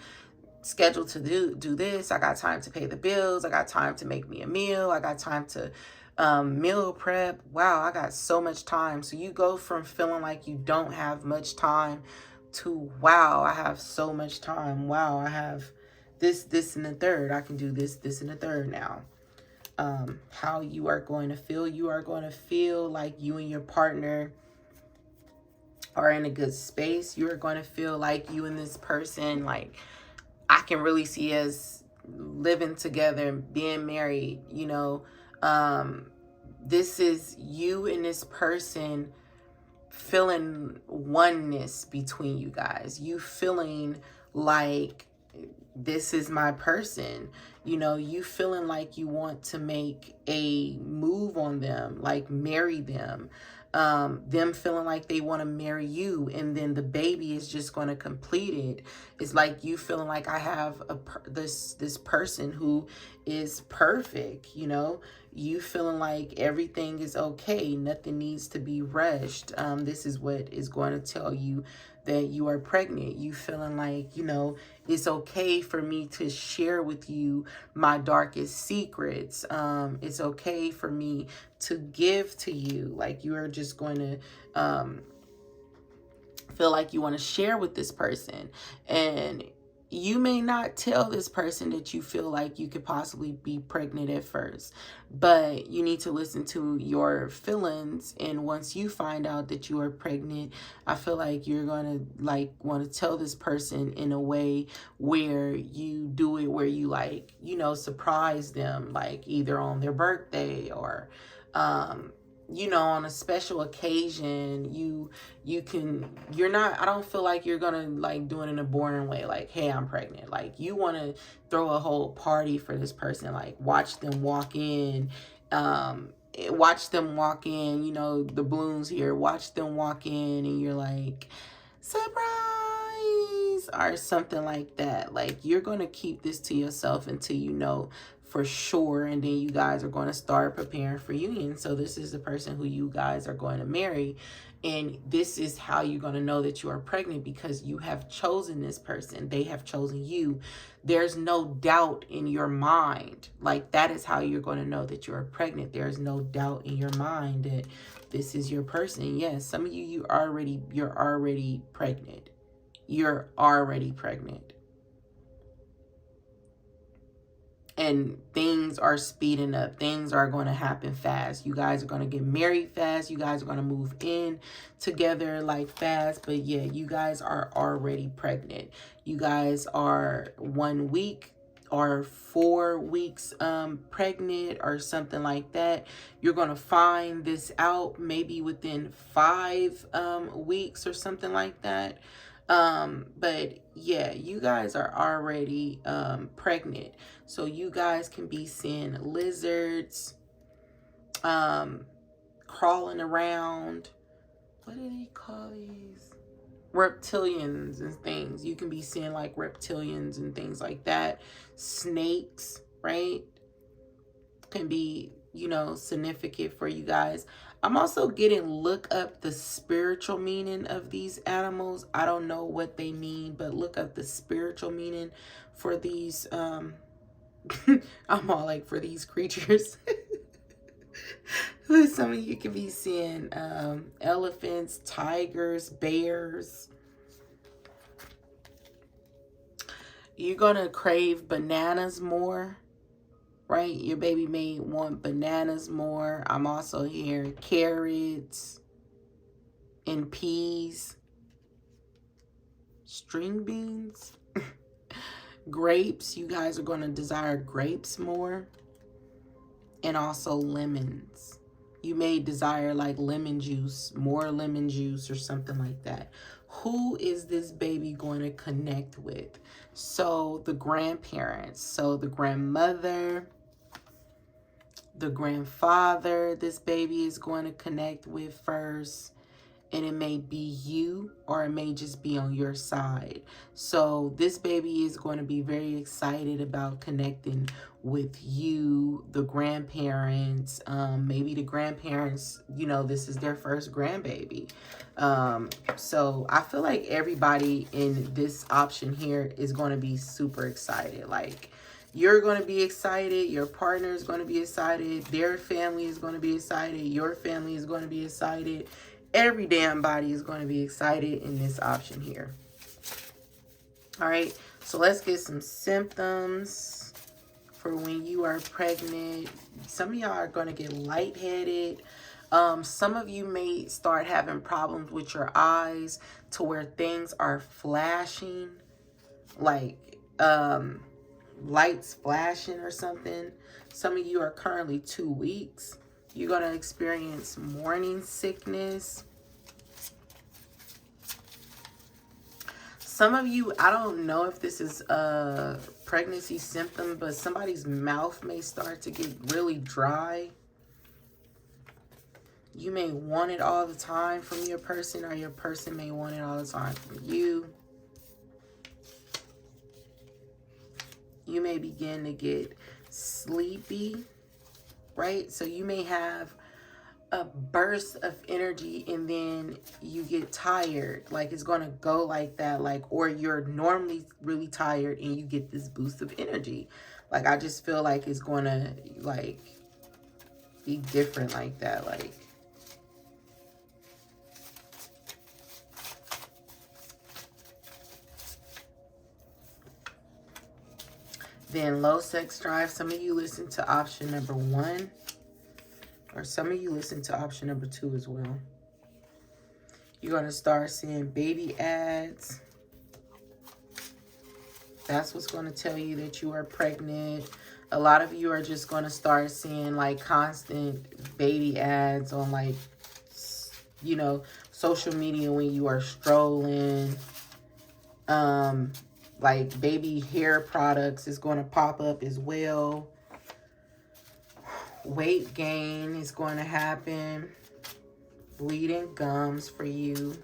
schedule to do this. I got time to pay the bills. I got time to make me a meal. I got time to meal prep. Wow, I got so much time. So you go from feeling like you don't have much time to, wow, I have so much time. Wow, I have this, and the third. I can do this, and the third now. How you are going to feel. You are going to feel like you and your partner are in a good space. You're going to feel like you and this person, like, I can really see us living together, being married, you know. This is you and this person feeling oneness between you guys. You feeling like this is my person. You know, you feeling like you want to make a move on them, like marry them. Them feeling like they want to marry you, and then the baby is just going to complete it. It's like you feeling like I have this person who is perfect, you know. You feeling like everything is okay, nothing needs to be rushed. This is what is going to tell you that you are pregnant. You feeling like, you know, it's okay for me to share with you my darkest secrets. It's okay for me to give to you. Like, you are just going to feel like you want to share with this person. And you may not tell this person that you feel like you could possibly be pregnant at first, but you need to listen to your feelings. And once you find out that you are pregnant, I feel like you're going to like want to tell this person in a way where you do it, where you like, you know, surprise them, like either on their birthday or, you know, on a special occasion. I don't feel like you're gonna like do it in a boring way, like, hey, I'm pregnant. Like, you want to throw a whole party for this person, like watch them walk in, you know, the balloons here, watch them walk in and you're like, surprise, or something like that. Like, you're going to keep this to yourself until you know for sure, and then you guys are going to start preparing for union. So this is the person who you guys are going to marry, and this is how you're going to know that you are pregnant, because you have chosen this person. They have chosen you. There's no doubt in your mind. Like, that is how you're going to know that you are pregnant. There's no doubt in your mind that this is your person. Yes, some of you, you're already pregnant. You're already pregnant. And things are speeding up. Things are going to happen fast. You guys are going to get married fast. You guys are going to move in together like fast. But yeah, you guys are already pregnant. You guys are 1 week or 4 weeks pregnant or something like that. You're going to find this out maybe within 5 weeks or something like that. But yeah, you guys are already pregnant. So you guys can be seeing lizards crawling around. What do they call these? Reptilians and things. You can be seeing like reptilians and things like that. Snakes, right? Can be you know, significant for you guys. I'm also getting look up the spiritual meaning of these animals. I don't know what they mean, but look up the spiritual meaning for these I'm all like, for these creatures. Some of you could be seeing elephants, tigers, bears. You're gonna crave bananas more, right? Your baby may want bananas more. I'm also hearing carrots and peas, string beans, grapes. You guys are going to desire grapes more, and also lemons. You may desire like lemon juice, more lemon juice or something like that. Who is this baby going to connect with? So the grandparents, so the grandmother, the grandfather, this baby is going to connect with first. And it may be you, or it may just be on your side. So this baby is going to be very excited about connecting with you, the grandparents. Maybe the grandparents, you know, this is their first grandbaby. So I feel like everybody in this option here is going to be super excited. Like, you're going to be excited. Your partner is going to be excited. Their family is going to be excited. Your family is going to be excited. Every damn body is going to be excited in this option here. All right. So let's get some symptoms for when you are pregnant. Some of y'all are going to get lightheaded. Some of you may start having problems with your eyes to where things are flashing, like lights flashing or something. Some of you are currently 2 weeks. You're going to experience morning sickness. Some of you, I don't know if this is a pregnancy symptom, but somebody's mouth may start to get really dry. You may want it all the time from your person, or your person may want it all the time from you. You may begin to get sleepy, right? So you may have a burst of energy and then you get tired. Like, it's going to go like that. Like, or you're normally really tired and you get this boost of energy. Like, I just feel like it's going to, like, be different like that. Like, then low sex drive. Some of you listen to option number 1. Or some of you listen to option number 2 as well. You're going to start seeing baby ads. That's what's going to tell you that you are pregnant. A lot of you are just going to start seeing like constant baby ads on, like, you know, social media when you are strolling. Like baby hair products is going to pop up as well. Weight gain is going to happen. Bleeding gums for you.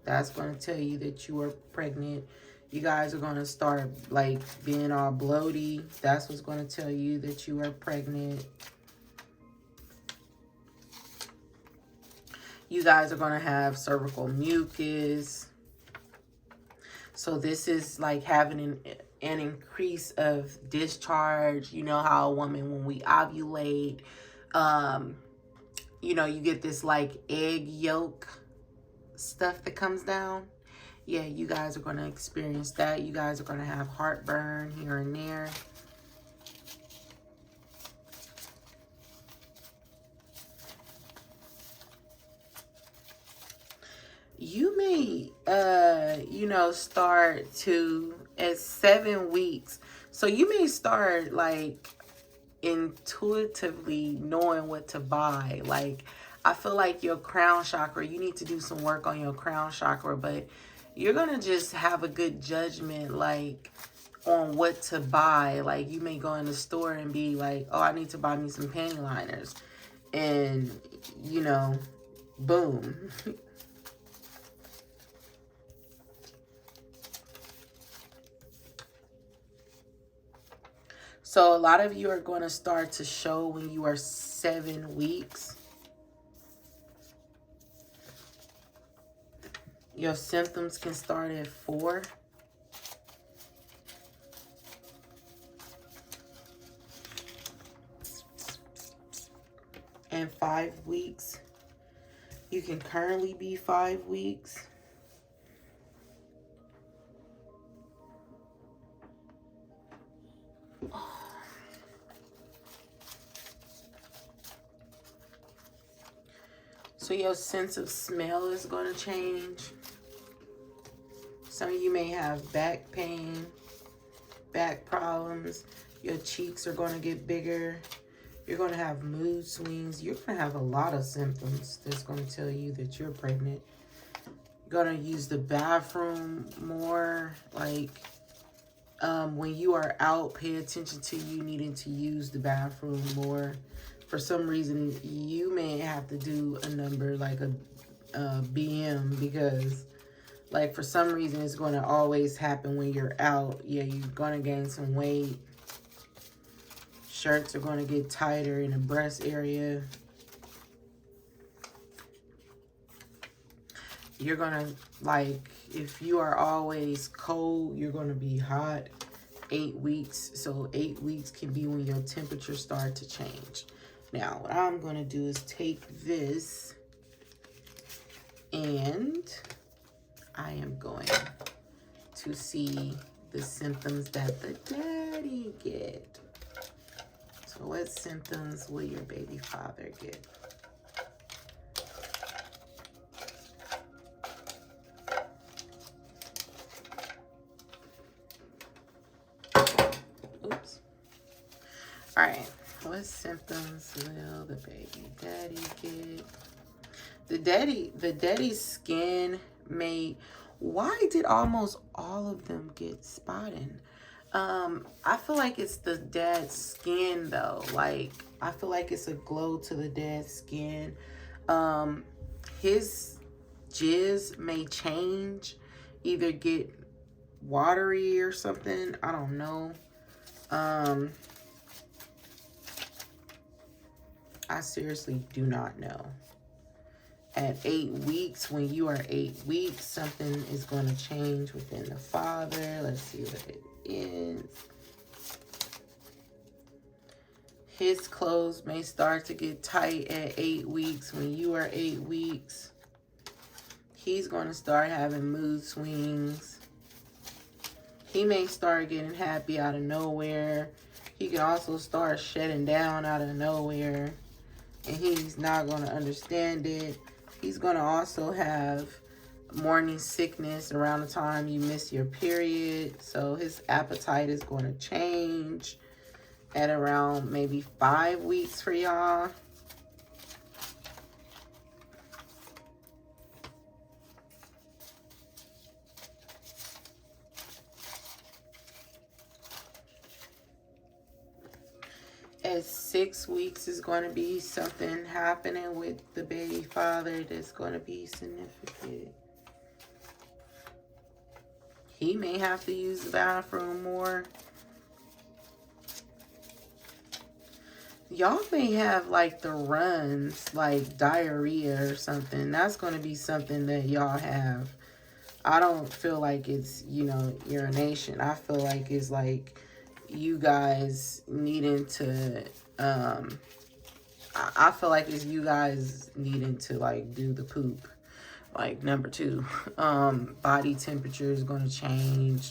That's going to tell you that you are pregnant. You guys are going to start like being all bloaty. That's what's going to tell you that you are pregnant. You guys are going to have cervical mucus. So this is like having an increase of discharge. You know how a woman, when we ovulate, you know, you get this like egg yolk stuff that comes down. Yeah, you guys are going to experience that. You guys are going to have heartburn here and there. You may, you know, start to, at 7 weeks. So you may start like intuitively knowing what to buy. Like, I feel like your crown chakra, you need to do some work on your crown chakra, but you're going to just have a good judgment, like, on what to buy. Like, you may go in the store and be like, oh, I need to buy me some panty liners. And, you know, boom. So a lot of you are going to start to show when you are 7 weeks. Your symptoms can start at 4. And 5 weeks. You can currently be 5 weeks. So your sense of smell is going to change. Some of you may have back pain, back problems. Your cheeks are going to get bigger. You're going to have mood swings. You're going to have a lot of symptoms that's going to tell you that you're pregnant. You're going to use the bathroom more. Like, when you are out, pay attention to you needing to use the bathroom more. For some reason, you may have to do a number like a BM, because like for some reason it's going to always happen when you're out. Yeah, you're going to gain some weight. Shirts are going to get tighter in the breast area. You're going to, like, if you are always cold, you're going to be hot. 8 weeks. So 8 weeks can be when your temperature start to change. Now, what I'm going to do is take this and I am going to see the symptoms that the daddy get. So what symptoms will your baby father get? Oops. All right. What symptoms will the baby daddy get? The daddy's skin may... Why did almost all of them get spotting? I feel like it's the dad's skin though. Like, I feel like it's a glow to the dad's skin. His jizz may change, either get watery or something. I don't know. I seriously do not know. At 8 weeks, when you are 8 weeks, something is going to change within the father. Let's see what it is. His clothes may start to get tight at 8 weeks. When you are 8 weeks, he's going to start having mood swings. He may start getting happy out of nowhere. He can also start shutting down out of nowhere, and he's not going to understand it. He's going to also have morning sickness around the time you miss your period. So his appetite is going to change at around maybe 5 weeks for y'all. At 6 weeks is going to be something happening with the baby father that's going to be significant. He may have to use the bathroom more. Y'all may have like the runs, like diarrhea or something. That's going to be something that y'all have. I don't feel like it's, you know, urination. I feel like it's like you guys needing to, I feel like it's you guys needing to like do the poop. Like number 2, body temperature is going to change.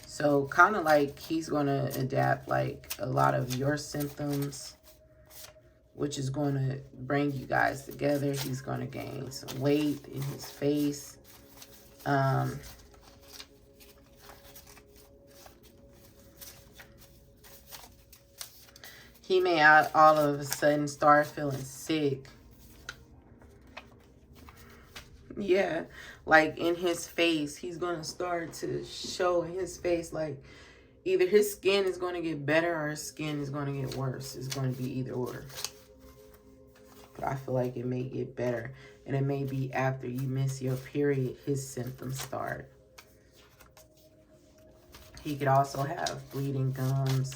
So kind of like he's going to adapt like a lot of your symptoms, which is going to bring you guys together. He's going to gain some weight in his face. He may all of a sudden start feeling sick. Yeah, like in his face, he's going to start to show in his face, like either his skin is going to get better or his skin is going to get worse. It's going to be either or. But I feel like it may get better. And it may be after you miss your period, his symptoms start. He could also have bleeding gums.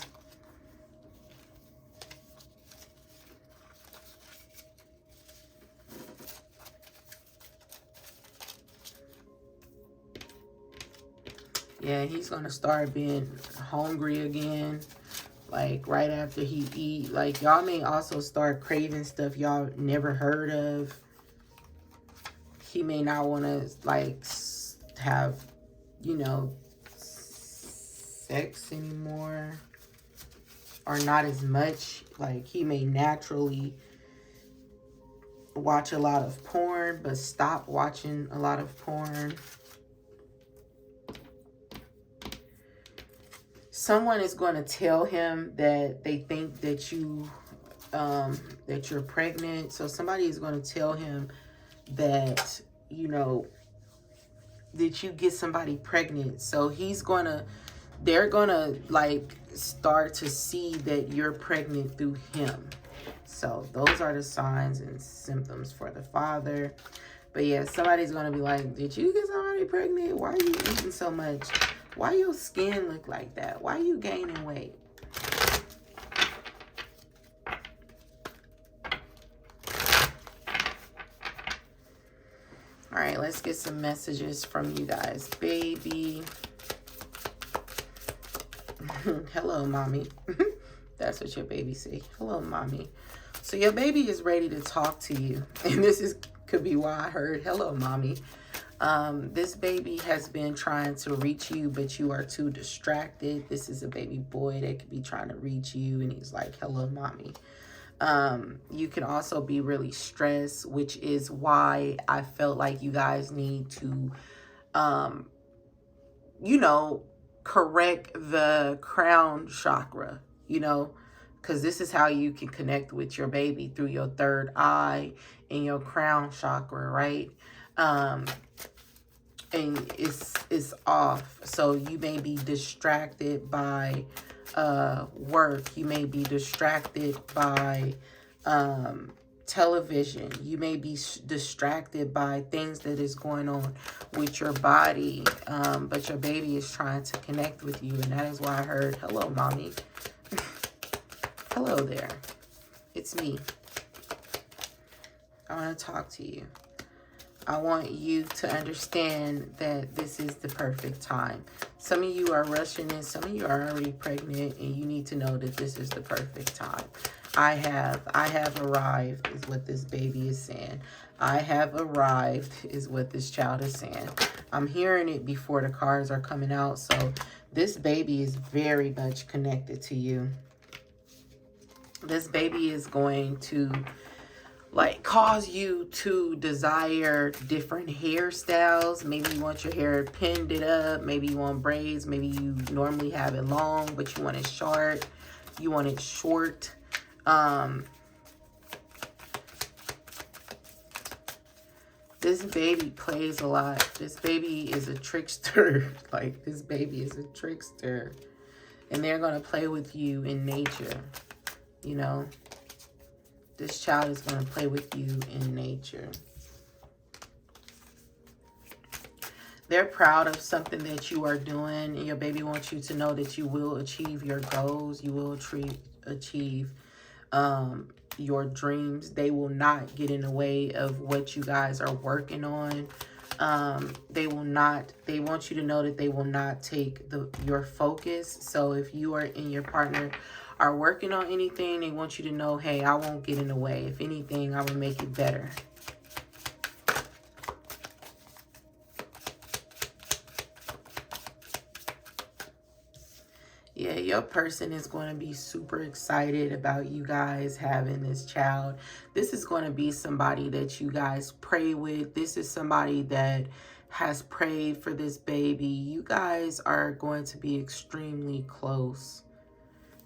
Yeah, he's going to start being hungry again. Like, right after he eat. Like, y'all may also start craving stuff y'all never heard of. He may not want to, like, have, you know, sex anymore. Or not as much. Like, he may naturally watch a lot of porn, but stop watching a lot of porn. Someone is going to tell him that they think that that you're pregnant. So somebody is going to tell him that, you know, that you get somebody pregnant. So they're going to like start to see that you're pregnant through him. So those are the signs and symptoms for the father. But yeah, somebody's going to be like, did you get somebody pregnant? Why are you eating so much? Why your skin look like that? Why are you gaining weight? All right, let's get some messages from you guys. Baby. Hello, mommy. That's what your baby say. Hello, mommy. So your baby is ready to talk to you. And could be why I heard, hello, mommy. This baby has been trying to reach you, but you are too distracted. This is a baby boy that could be trying to reach you, and he's like, hello, mommy. You can also be really stressed, which is why I felt like you guys need to, you know, correct the crown chakra, you know, because this is how you can connect with your baby, through your third eye and your crown chakra, right? And it's off. So you may be distracted by work. You may be distracted by television. You may be distracted by things that is going on with your body. But your baby is trying to connect with you. And that is why I heard, hello, mommy. Hello there. It's me. I want to talk to you. I want you to understand that this is the perfect time. Some of you are rushing in. Some of you are already pregnant, and you need to know that this is the perfect time. I have arrived, is what this baby is saying. I have arrived, is what this child is saying. I'm hearing it before the cards are coming out. So this baby is very much connected to you. This baby is going to like cause you to desire different hairstyles. Maybe you want your hair pinned it up. Maybe you want braids. Maybe you normally have it long, but you want it short. You want it short. This baby plays a lot. This baby is a trickster. Like, this baby is a trickster. And they're going to play with you in nature, you know. This child is going to play with you in nature. They're proud of something that you are doing. And your baby wants you to know that you will achieve your goals. You will achieve your dreams. They will not get in the way of what you guys are working on. They want you to know that they will not take your focus. So if you and your partner are working on anything, they want you to know, hey, I won't get in the way. If anything, I will make it better. Yeah, your person is going to be super excited about you guys having this child. This is going to be somebody that you guys pray with. This is somebody that has prayed for this baby. You guys are going to be extremely close.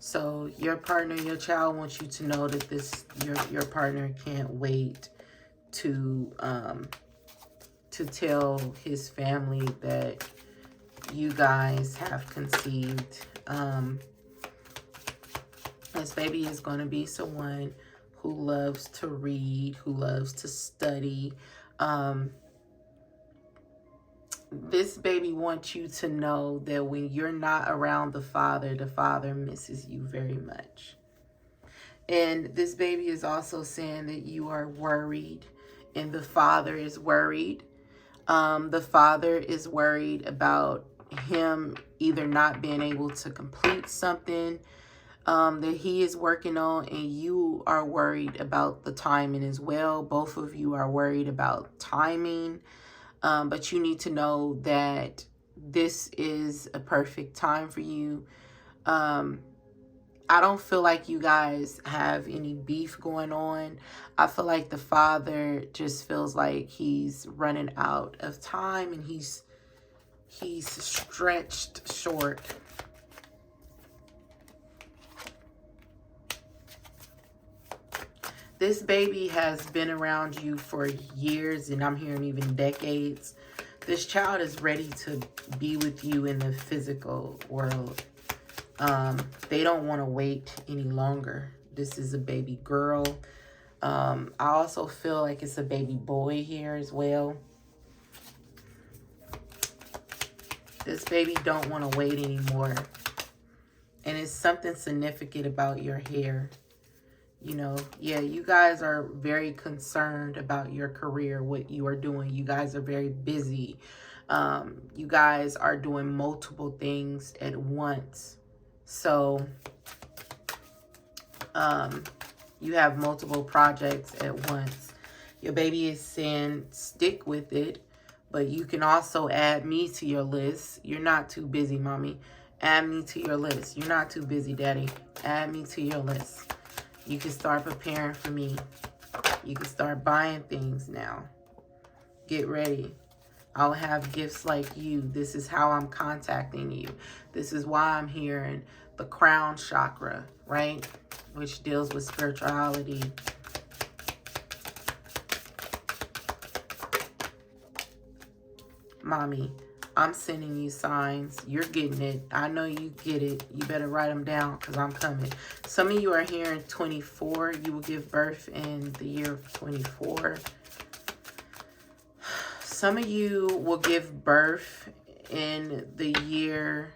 So your partner, your child wants you to know that your partner can't wait to tell his family that you guys have conceived. This baby is going to be someone who loves to read, who loves to study. This baby wants you to know that when you're not around the father misses you very much. And this baby is also saying that you are worried, and the father is worried. The father is worried about him either not being able to complete something that he is working on, and you are worried about the timing as well. Both of you are worried about timing, but you need to know that this is a perfect time for you. I don't feel like you guys have any beef going on. I feel like the father just feels like he's running out of time, and he's stretched short. This baby has been around you for years, and I'm hearing even decades. This child is ready to be with you in the physical world. They don't want to wait any longer. This is a baby girl. I also feel like it's a baby boy here as well. This baby don't want to wait anymore. And it's something significant about your hair. You know, yeah, you guys are very concerned about your career, what you are doing. You guys are very busy. You guys are doing multiple things at once. So, you have multiple projects at once. Your baby is saying stick with it, but you can also add me to your list. You're not too busy, mommy. Add me to your list. You're not too busy, daddy. Add me to your list. You can start preparing for me. You can start buying things now. Get ready. I'll have gifts like you. This is how I'm contacting you. This is why I'm here in the crown chakra, right? Which deals with spirituality. Mommy, I'm sending you signs. You're getting it. I know you get it. You better write them down because I'm coming. Some of you are here in 24. You will give birth in the year of 24. Some of you will give birth in the year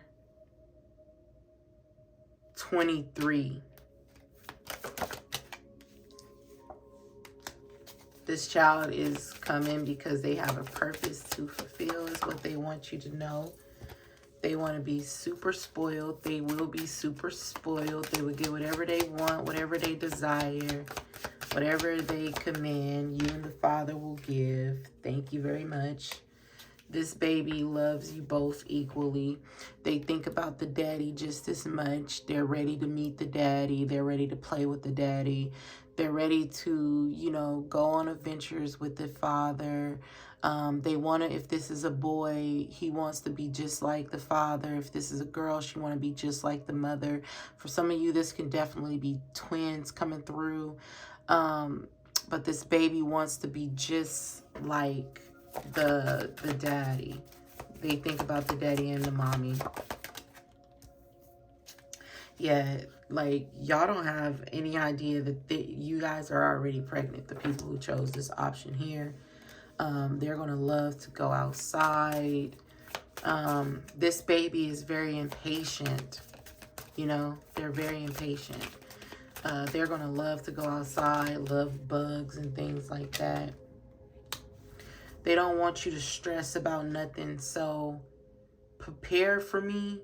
23. This child is coming because they have a purpose to fulfill, is what they want you to know. They want to be super spoiled. They will be super spoiled. They will get whatever they want, whatever they desire, whatever they command. You and the father will give. Thank you very much. This baby loves you both equally. They think about the daddy just as much. They're ready to meet the daddy. They're ready to play with the daddy. They're ready to, you know, go on adventures with the father. They want to, if this is a boy, he wants to be just like the father. If this is a girl, she want to be just like the mother. For some of you, this can definitely be twins coming through. But this baby wants to be just like the daddy. They think about the daddy and the mommy. Yeah, like y'all don't have any idea that you guys are already pregnant. The people who chose this option here, they're gonna love to go outside. This baby is very impatient. You know, they're very impatient. They're gonna love to go outside, love bugs and things like that. They don't want you to stress about nothing. So prepare for me.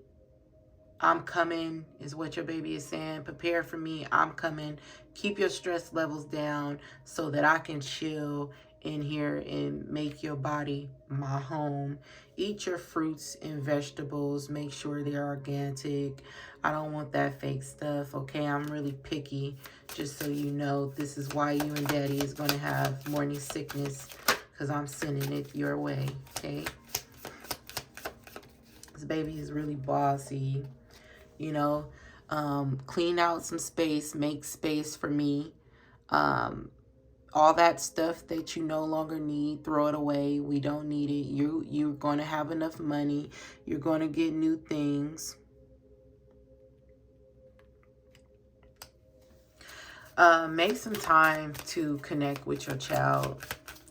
I'm coming is what your baby is saying. Prepare for me. I'm coming. Keep your stress levels down so that I can chill in here and make your body my home. Eat your fruits and vegetables. Make sure they're organic. I don't want that fake stuff, okay? I'm really picky, just so you know. This is why you and daddy is going to have morning sickness, because I'm sending it your way, okay? This baby is really bossy. You know, clean out some space, make space for me. All that stuff that you no longer need, throw it away. We don't need it. You're going to have enough money. You're going to get new things. Make some time to connect with your child.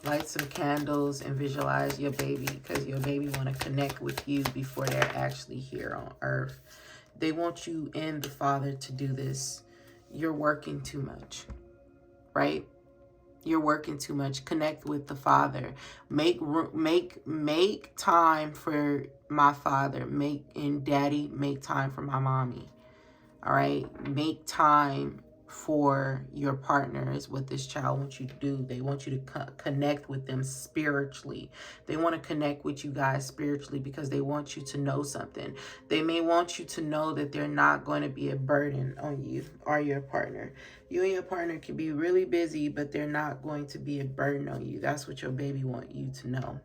Light some candles and visualize your baby, because your baby want to connect with you before they're actually here on earth. They want you and the father to do this. You're working too much, right? You're working too much. Connect with the Father. Make time for my father. And Daddy, make time for my mommy. All right? Make time for your partner is what this child wants you to do. They want you to connect with them spiritually. They want to connect with you guys spiritually because they want you to know something. They may want you to know that they're not going to be a burden on you or your partner. You and your partner can be really busy, but they're not going to be a burden on you. That's what your baby wants you to know.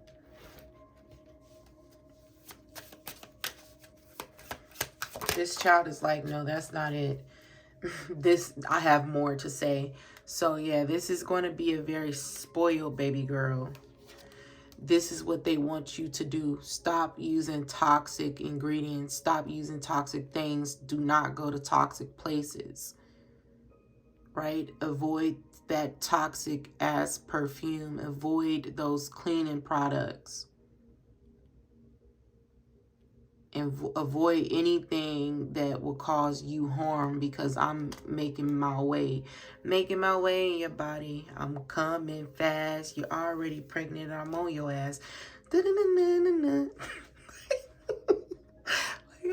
This child is like, no, that's not it. I have more to say. So yeah, this is going to be a very spoiled baby girl. This is what they want you to do. Stop using toxic ingredients. Stop using toxic things. Do not go to toxic places. Right? Avoid that toxic ass perfume. Avoid those cleaning products. And avoid anything that will cause you harm, because I'm making my way in your body. I'm coming fast. You're already pregnant. I'm on your ass. Like,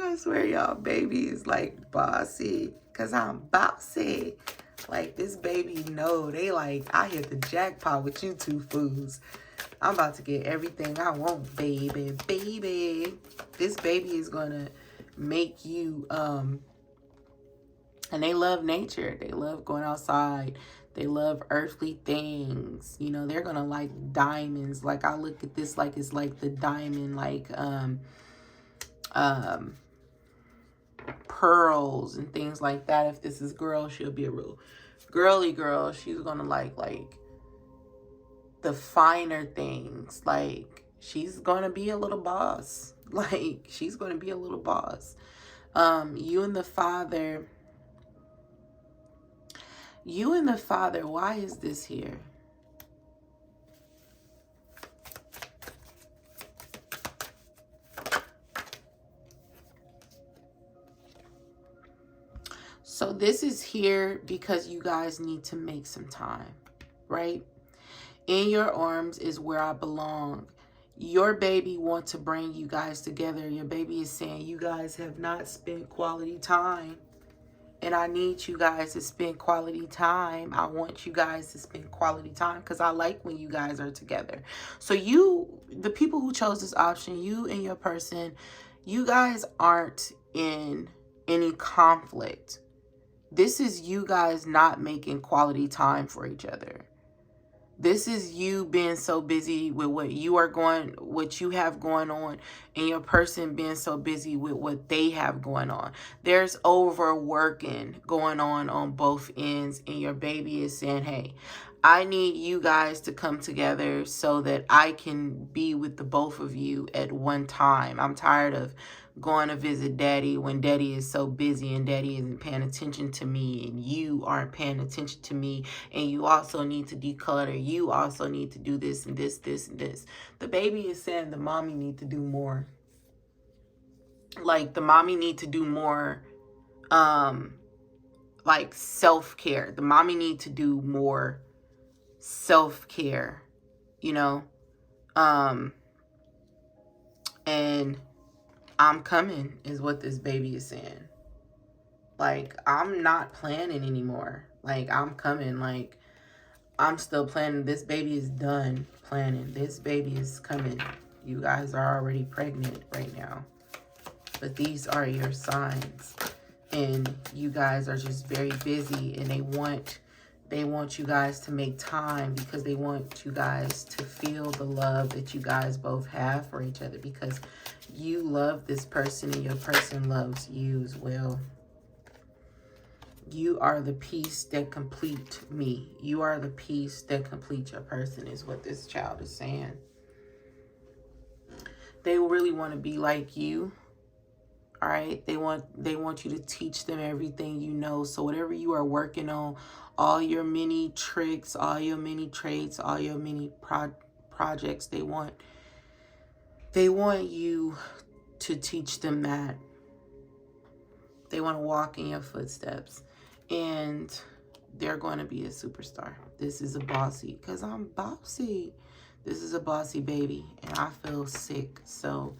I swear, y'all, baby is like bossy, because I'm bossy. Like, this baby know they like, I hit the jackpot with you two fools. I'm about to get everything I want, baby. Baby. This baby is going to make you, and they love nature. They love going outside. They love earthly things. You know, they're going to like diamonds. Like, I look at this like it's like the diamond, like, pearls and things like that. If this is girl, she'll be a real girly girl. She's going to like the finer things. Like, she's gonna be a little boss. Like, she's gonna be a little boss. You and the father, why is this here? So this is here because you guys need to make some time, right? In your arms is where I belong. Your baby wants to bring you guys together. Your baby is saying you guys have not spent quality time. And I need you guys to spend quality time. I want you guys to spend quality time because I like when you guys are together. So the people who chose this option, you and your person, you guys aren't in any conflict. This is you guys not making quality time for each other. This is you being so busy with what you have going on, and your person being so busy with what they have going on. There's overworking going on both ends, and your baby is saying, hey, I need you guys to come together so that I can be with the both of you at one time. I'm tired of going to visit daddy when daddy is so busy and daddy isn't paying attention to me, and you aren't paying attention to me, and you also need to declutter. You also need to do this and this, this and this. The baby is saying the mommy need to do more. Like, the mommy need to do more, like self-care. The mommy need to do more self-care, you know? And I'm coming is what this baby is saying. Like, I'm not planning anymore. Like, I'm coming. Like, I'm still planning. This baby is done planning. This baby is coming. You guys are already pregnant right now. But these are your signs. And you guys are just very busy. And they want you guys to make time because they want you guys to feel the love that you guys both have for each other, because you love this person and your person loves you as well. You are the piece that complete me. You are the piece that complete your person is what this child is saying. They really want to be like you. All right, they want you to teach them everything you know. So whatever you are working on, all your mini tricks, all your mini traits, all your mini projects, they want you to teach them that. They want to walk in your footsteps. And they're going to be a superstar. This is a bossy, because I'm bossy. This is a bossy baby, and I feel sick. So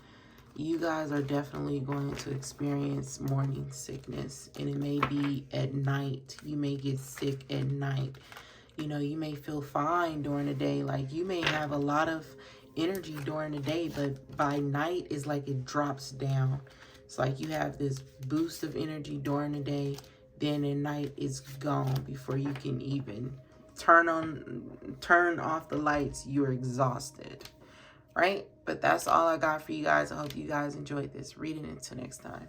you guys are definitely going to experience morning sickness, and it may be at night. You may get sick at night. You know, you may feel fine during the day. Like, you may have a lot of energy during the day, but by night it's like it drops down. It's like you have this boost of energy during the day, then at night it's gone before you can even turn off the lights. You're exhausted, right? But that's all I got for you guys. I hope you guys enjoyed this reading. Until next time.